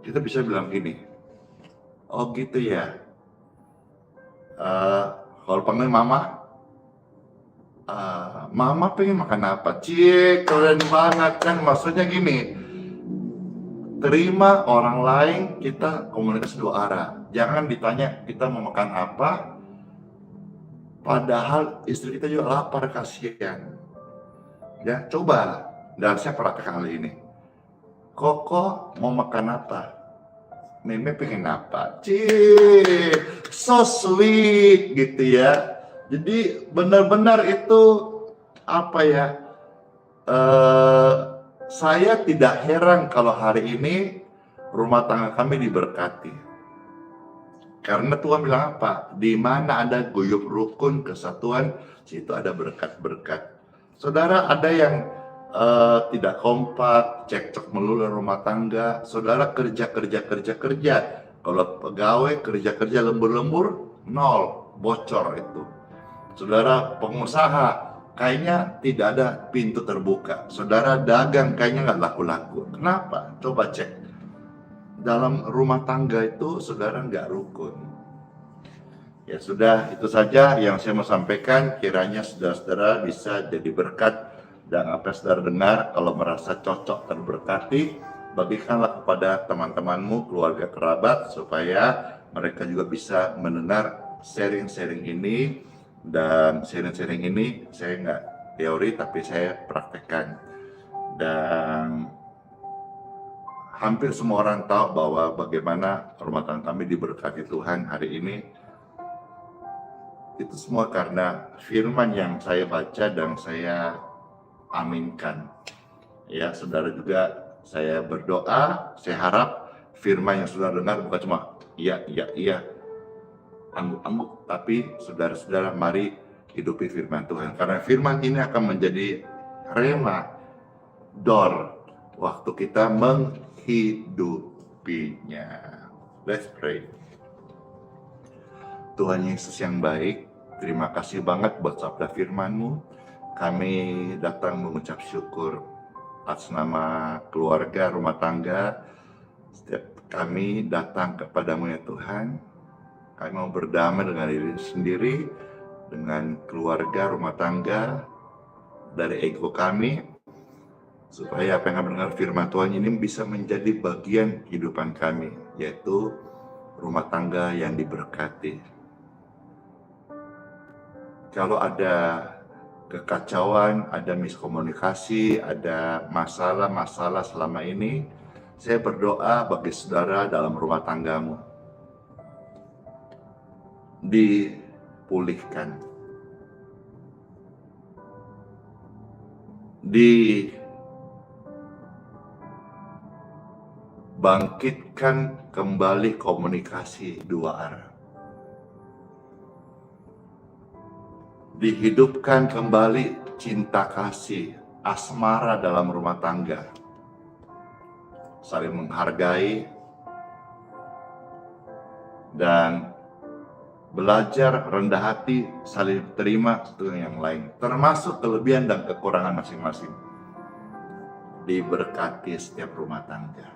Kita bisa bilang gini, oh gitu ya, kalau panggil mama, mama pengen makan apa? Cie, keren banget kan, maksudnya gini, terima orang lain, kita komunikasi dua arah. Jangan ditanya kita mau makan apa, padahal istri kita juga lapar, kasihan. Ya, coba, dan saya praktek kali ini. Koko mau makan apa? Meme pengen apa? Cih, so sweet gitu ya. Jadi benar-benar itu apa ya? Saya tidak heran kalau hari ini rumah tangga kami diberkati. Karena Tuhan bilang apa? Di mana ada guyub rukun kesatuan, situ ada berkat-berkat. Saudara, ada yang tidak kompak, cekcok melulu rumah tangga. Saudara kerja. Kalau pegawai kerja lembur-lembur, nol, bocor itu. Saudara pengusaha, kayaknya tidak ada pintu terbuka. Saudara dagang, kayaknya nggak laku-laku. Kenapa? Coba cek. Dalam rumah tangga itu saudara nggak rukun. Ya sudah, itu saja yang saya mau sampaikan. Kiranya saudara-saudara bisa jadi berkat. Dan apa yang saudara dengar, kalau merasa cocok terberkati, bagikanlah kepada teman-temanmu, keluarga kerabat, supaya mereka juga bisa mendengar sharing-sharing ini. Dan sharing-sharing ini saya nggak teori, tapi saya praktekkan. Dan hampir semua orang tahu bahwa bagaimana rumah tangga kami diberkati Tuhan hari ini. Itu semua karena firman yang saya baca dan saya aminkan. Ya, saudara juga saya berdoa, saya harap firman yang saudara dengar bukan cuma iya, angguk-angguk, tapi saudara-saudara mari hidupi firman Tuhan. Karena firman ini akan menjadi rema, door, waktu kita menghidupinya. Let's pray. Tuhan Yesus yang baik, terima kasih banget buat sabda firman-Mu. Kami datang mengucap syukur atas nama keluarga, rumah tangga. Setiap kami datang kepadamu ya Tuhan. Kami mau berdamai dengan diri sendiri, dengan keluarga, rumah tangga, dari ego kami, supaya apa yang kami dengar firman Tuhan ini bisa menjadi bagian kehidupan kami, yaitu rumah tangga yang diberkati. Kalau ada kekacauan, ada miskomunikasi, ada masalah-masalah selama ini, saya berdoa bagi saudara dalam rumah tanggamu, dipulihkan, dibangkitkan kembali komunikasi dua arah, dihidupkan kembali cinta kasih, asmara dalam rumah tangga, saling menghargai, dan belajar rendah hati, saling terima satu yang lain, termasuk kelebihan dan kekurangan masing-masing. Diberkati setiap rumah tangga.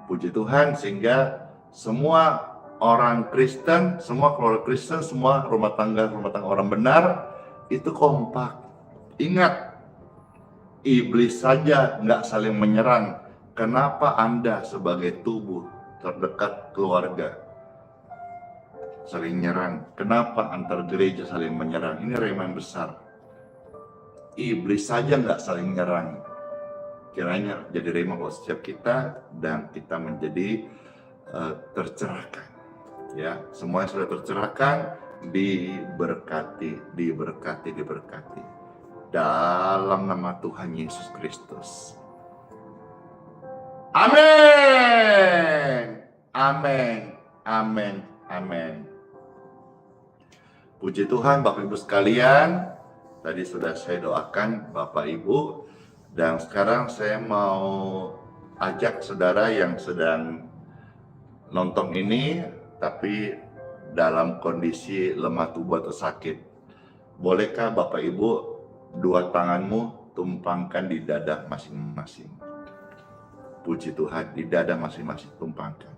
Puji Tuhan, sehingga semua orang Kristen, semua keluarga Kristen, semua rumah tangga orang benar itu kompak. Ingat, iblis saja nggak saling menyerang. Kenapa Anda sebagai tubuh terdekat keluarga saling nyerang? Kenapa antar gereja saling menyerang? Ini rema yang besar. Iblis saja nggak saling nyerang. Kiranya jadi rema buat setiap kita, dan kita menjadi tercerahkan. Ya, semuanya sudah tercerahkan, diberkati, diberkati, diberkati. Dalam nama Tuhan Yesus Kristus. Amin. Amin. Amin. Amin. Puji Tuhan Bapak Ibu sekalian. Tadi sudah saya doakan Bapak Ibu. Dan sekarang saya mau ajak saudara yang sedang nonton ini tapi dalam kondisi lemah tubuh atau sakit. Bolehkah Bapak Ibu dua tanganmu tumpangkan di dada masing-masing? Puji Tuhan, di dada masing-masing tumpangkan.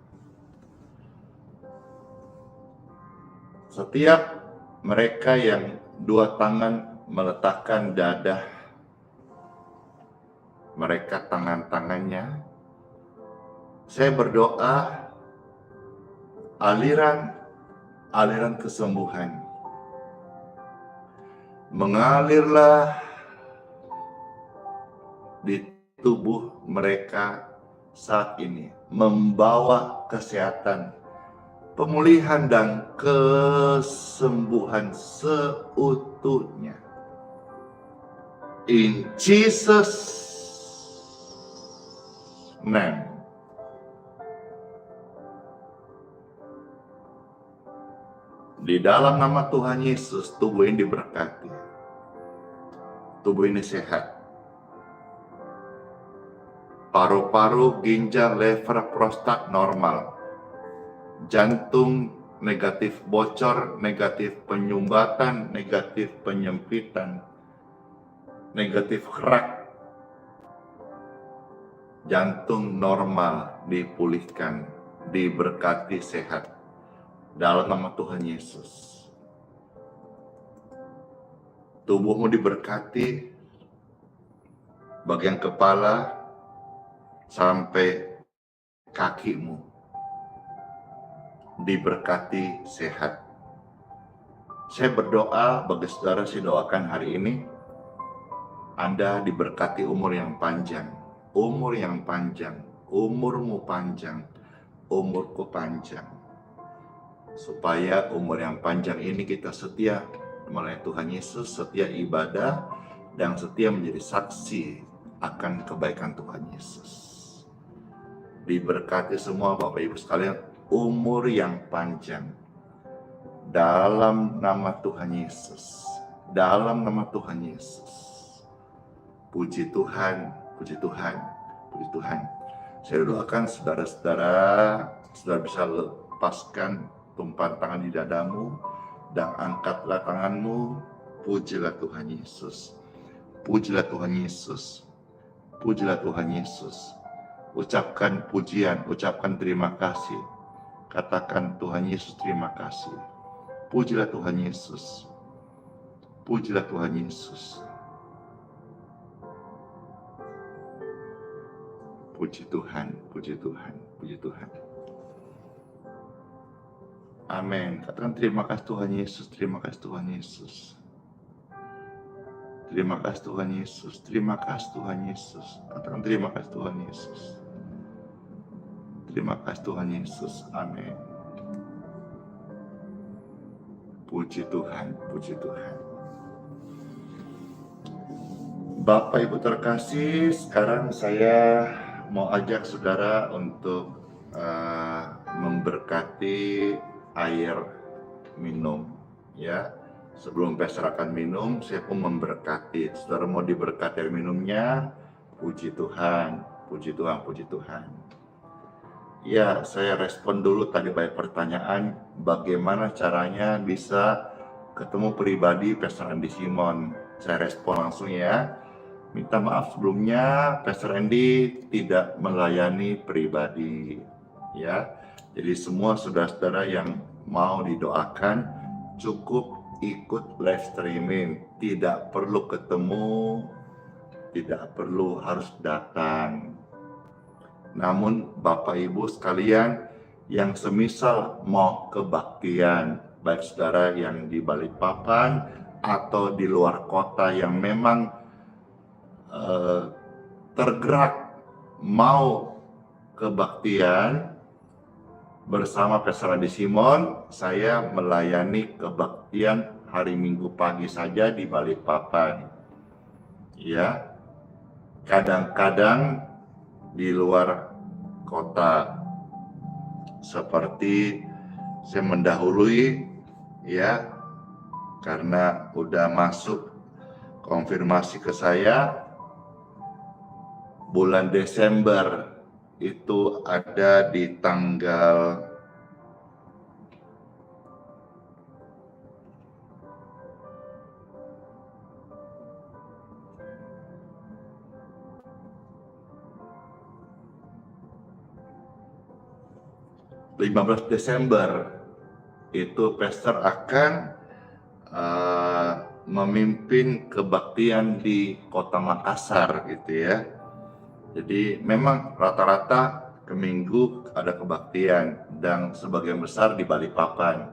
Setiap mereka yang dua tangan meletakkan dada mereka tangan-tangannya, saya berdoa aliran kesembuhan mengalirlah di tubuh mereka saat ini, membawa kesehatan, pemulihan dan kesembuhan seutuhnya. In Jesus' name. Di dalam nama Tuhan Yesus, tubuh ini diberkati. Tubuh ini sehat. Paru-paru, ginjal, lever, prostat normal. Jantung negatif bocor, negatif penyumbatan, negatif penyempitan, negatif kerak. Jantung normal dipulihkan, diberkati sehat. Dalam nama Tuhan Yesus. Tubuhmu diberkati, bagian kepala sampai kakimu diberkati sehat. Saya berdoa bagi saudara, saya doakan hari ini Anda diberkati umur yang panjang, umur yang panjang, umurmu panjang, umurku panjang. Supaya umur yang panjang ini kita setia melayani Tuhan Yesus, setia ibadah, dan setia menjadi saksi akan kebaikan Tuhan Yesus. Diberkati semua Bapak Ibu sekalian, umur yang panjang. Dalam nama Tuhan Yesus. Dalam nama Tuhan Yesus. Puji Tuhan, puji Tuhan, puji Tuhan. Saya doakan saudara-saudara, saudara bisa lepaskan tumpahan tangan di dadamu dan angkatlah tanganmu. Pujilah Tuhan Yesus. Pujilah Tuhan Yesus. Pujilah Tuhan Yesus. Ucapkan pujian, ucapkan terima kasih. Katakan Tuhan Yesus terima kasih. Pujilah Tuhan Yesus. Pujilah Tuhan Yesus. Puji Tuhan, puji Tuhan, puji Tuhan. Amin. Katakan terima kasih Tuhan Yesus, terima kasih Tuhan Yesus. Terima kasih Tuhan Yesus, terima kasih Tuhan Yesus. Katakan terima kasih Tuhan Yesus. Terima kasih Tuhan Yesus. Amin. Puji Tuhan, puji Tuhan. Bapak Ibu terkasih, sekarang saya mau ajak saudara untuk memberkati air minum, ya. Sebelum pastor akan minum, saya pun memberkati. Saudara mau diberkati air minumnya? Puji Tuhan, puji Tuhan, puji Tuhan. Ya, saya respon dulu tadi banyak pertanyaan, bagaimana caranya bisa ketemu pribadi Pastor Andy Simon. Saya respon langsung ya. Minta maaf sebelumnya, Pastor Andy tidak melayani pribadi, ya. Jadi semua saudara-saudara yang mau didoakan cukup ikut live streaming, tidak perlu ketemu, tidak perlu harus datang. Namun Bapak Ibu sekalian yang semisal mau kebaktian, baik saudara yang di Balikpapan atau di luar kota yang memang tergerak mau kebaktian, bersama Pastor Andi Simon, saya melayani kebaktian hari Minggu pagi saja di Balikpapan. Ya, kadang-kadang di luar kota, seperti saya mendahului ya, karena udah masuk konfirmasi ke saya bulan Desember itu ada di tanggal 15 Desember itu pastor akan memimpin kebaktian di Kota Makassar gitu ya. Jadi memang rata-rata ke minggu ada kebaktian dan sebagian besar di Balikpapan.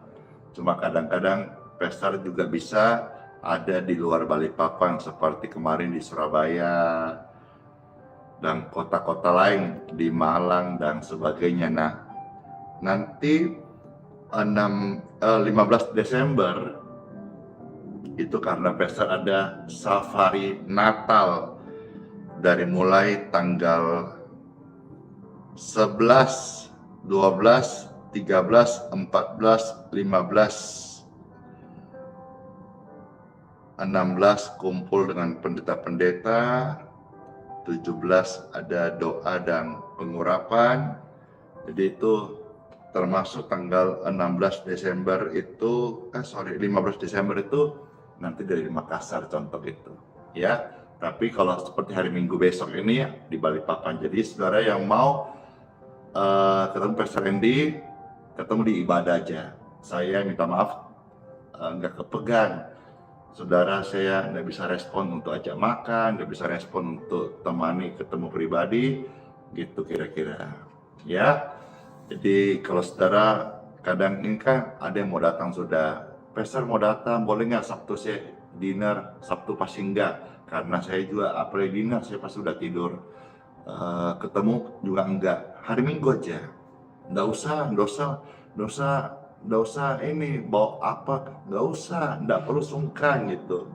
Cuma kadang-kadang pastor juga bisa ada di luar Balikpapan seperti kemarin di Surabaya dan kota-kota lain di Malang dan sebagainya. Nah, nanti 15 Desember itu karena pastor ada safari Natal dari mulai tanggal 11, 12, 13, 14, 15, 16 kumpul dengan pendeta-pendeta, 17 ada doa dan pengurapan. Jadi itu termasuk tanggal 16 Desember itu 15 Desember itu nanti dari Makassar contoh itu ya. Tapi kalau seperti hari Minggu besok ini ya di Balikpapan. Jadi saudara yang mau ketemu Pastor Randy, ketemu di ibadah aja. Saya minta maaf nggak kepegang. Saudara saya nggak bisa respon untuk ajak makan, nggak bisa respon untuk temani ketemu pribadi, gitu kira-kira ya. Jadi kalau saudara kadang ini kan ada yang mau datang sudah, Pastor mau datang boleh nggak Sabtu saya dinner, Sabtu pasti enggak, karena saya juga apalagi dinner saya pasti sudah tidur. Ketemu juga enggak, hari Minggu aja, nggak usah ini bawa apa, nggak usah, nggak perlu sungkan gitu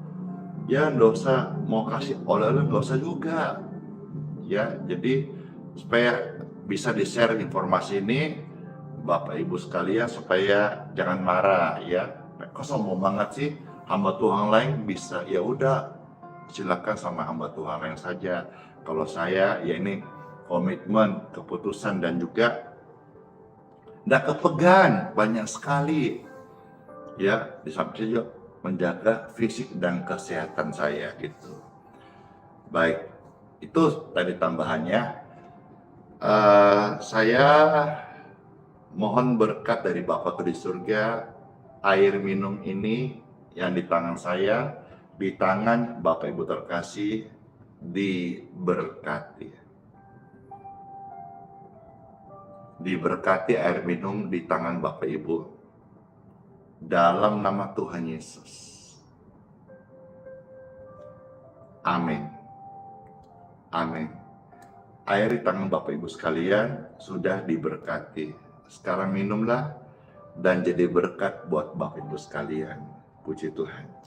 ya, nggak usah mau kasih oleh-oleh, nggak usah juga ya. Jadi supaya bisa di-share informasi ini Bapak Ibu sekalian supaya jangan marah ya. Kok sombong banget sih, hamba Tuhan lain bisa, ya udah silakan sama hamba Tuhan lain saja. Kalau saya ya ini komitmen, keputusan dan juga nggak kepegang banyak sekali ya, di samping juga menjaga fisik dan kesehatan saya gitu. Baik, itu tadi tambahannya. Saya mohon berkat dari Bapa di surga, air minum ini yang di tangan saya, di tangan Bapak Ibu terkasih, diberkati. Diberkati air minum di tangan Bapak Ibu. Dalam nama Tuhan Yesus. Amin. Amin. Air di tangan Bapak Ibu sekalian sudah diberkati. Sekarang minumlah dan jadi berkat buat Bapak Ibu sekalian. Puji Tuhan.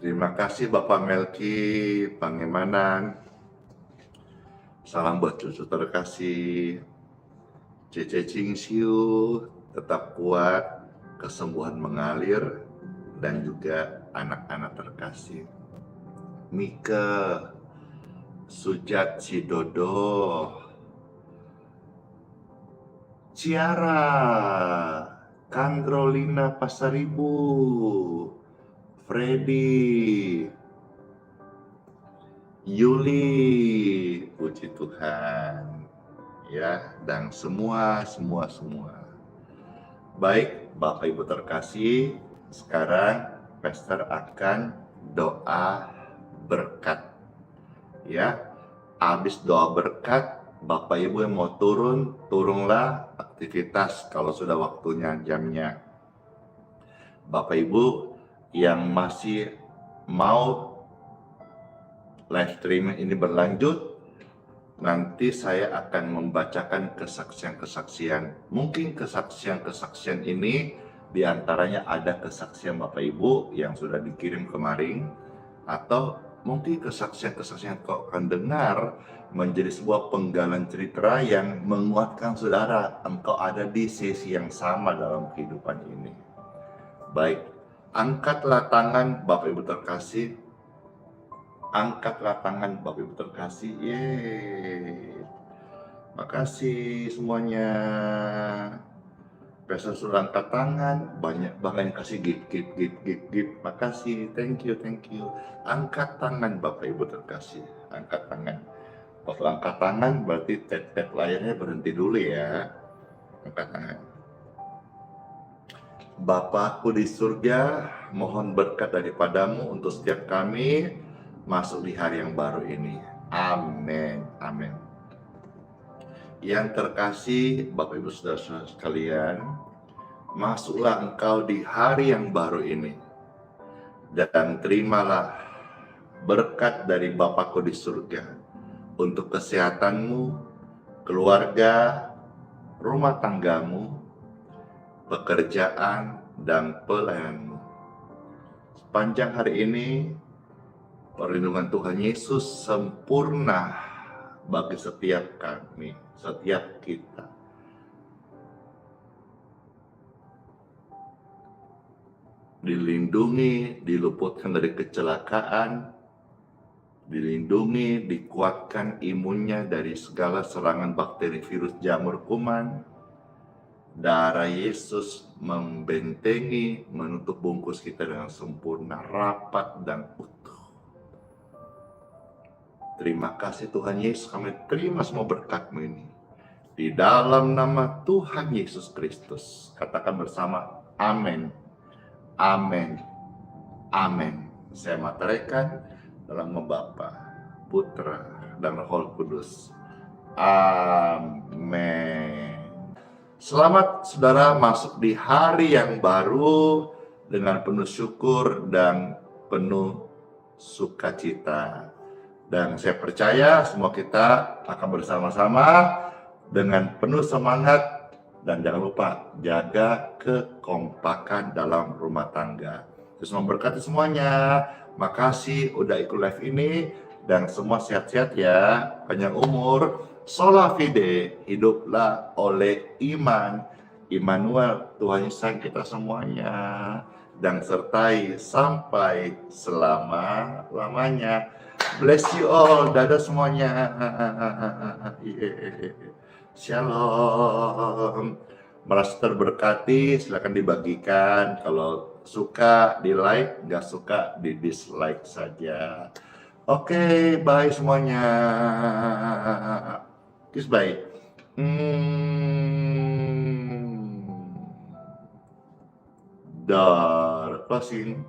Terima kasih Bapak Melki Pangemanan. Salam buat cucu terkasih. Cece Cingsiu, tetap kuat, kesembuhan mengalir, dan juga anak-anak terkasih. Mika, Sujat Sidodo, Ciara, Kandrolina Pasaribu, Freddy, Yuli, puji Tuhan. Ya, dan semua. Baik, Bapak Ibu terkasih, sekarang Pastor akan doa berkat. Ya, habis doa berkat, Bapak Ibu yang mau turunlah aktivitas kalau sudah waktunya jamnya. Bapak Ibu yang masih mau live streaming ini berlanjut, nanti saya akan membacakan kesaksian-kesaksian. Mungkin kesaksian-kesaksian ini diantaranya ada kesaksian Bapak Ibu yang sudah dikirim kemarin, atau mungkin kesaksian-kesaksian kau akan dengar menjadi sebuah penggalan cerita yang menguatkan saudara engkau ada di sisi yang sama dalam kehidupan ini. Baik, angkatlah tangan Bapak Ibu terkasih. Angkatlah tangan Bapak Ibu terkasih. Yeay. Makasih semuanya. Pastor sudah angkat tangan, banyak banget yang kasih gift. Makasih, thank you. Angkat tangan Bapak Ibu terkasih. Angkat tangan. Waktu angkat tangan berarti tap layarnya berhenti dulu ya. Angkat tangan. Bapakku di surga, mohon berkat daripadamu untuk setiap kami masuk di hari yang baru ini. Amin. Yang terkasih Bapak Ibu Saudara sekalian, masuklah engkau di hari yang baru ini dan terimalah berkat dari Bapakku di surga untuk kesehatanmu, keluarga, rumah tanggamu, pekerjaan, dan pelayananmu. Sepanjang hari ini, perlindungan Tuhan Yesus sempurna bagi setiap kami, setiap kita. Dilindungi, diluputkan dari kecelakaan, dilindungi, dikuatkan imunnya dari segala serangan bakteri, virus, jamur, kuman. Darah Yesus membentengi, menutup bungkus kita dengan sempurna, rapat, dan utuh. Terima kasih Tuhan Yesus, kami terima semua berkat-Mu ini. Di dalam nama Tuhan Yesus Kristus, katakan bersama, amin. Saya materaikan dalam nama Bapa, Putra, dan Roh Kudus. Amin. Selamat saudara masuk di hari yang baru dengan penuh syukur dan penuh sukacita. Dan saya percaya semua kita akan bersama-sama dengan penuh semangat, dan jangan lupa jaga kekompakan dalam rumah tangga. Terus memberkati semuanya. Makasih udah ikut live ini, dan semua sehat-sehat ya, panjang umur. Sola fide, hiduplah oleh iman. Immanuel, Tuhan Yesus sayang kita semuanya, dan sertai sampai selama-lamanya. Bless you all, dadah semuanya. Shalom. Merasa terberkati, silakan dibagikan. Kalau suka di like, nggak suka di dislike saja. Oke, bye semuanya. Kiss bye. Dar closing.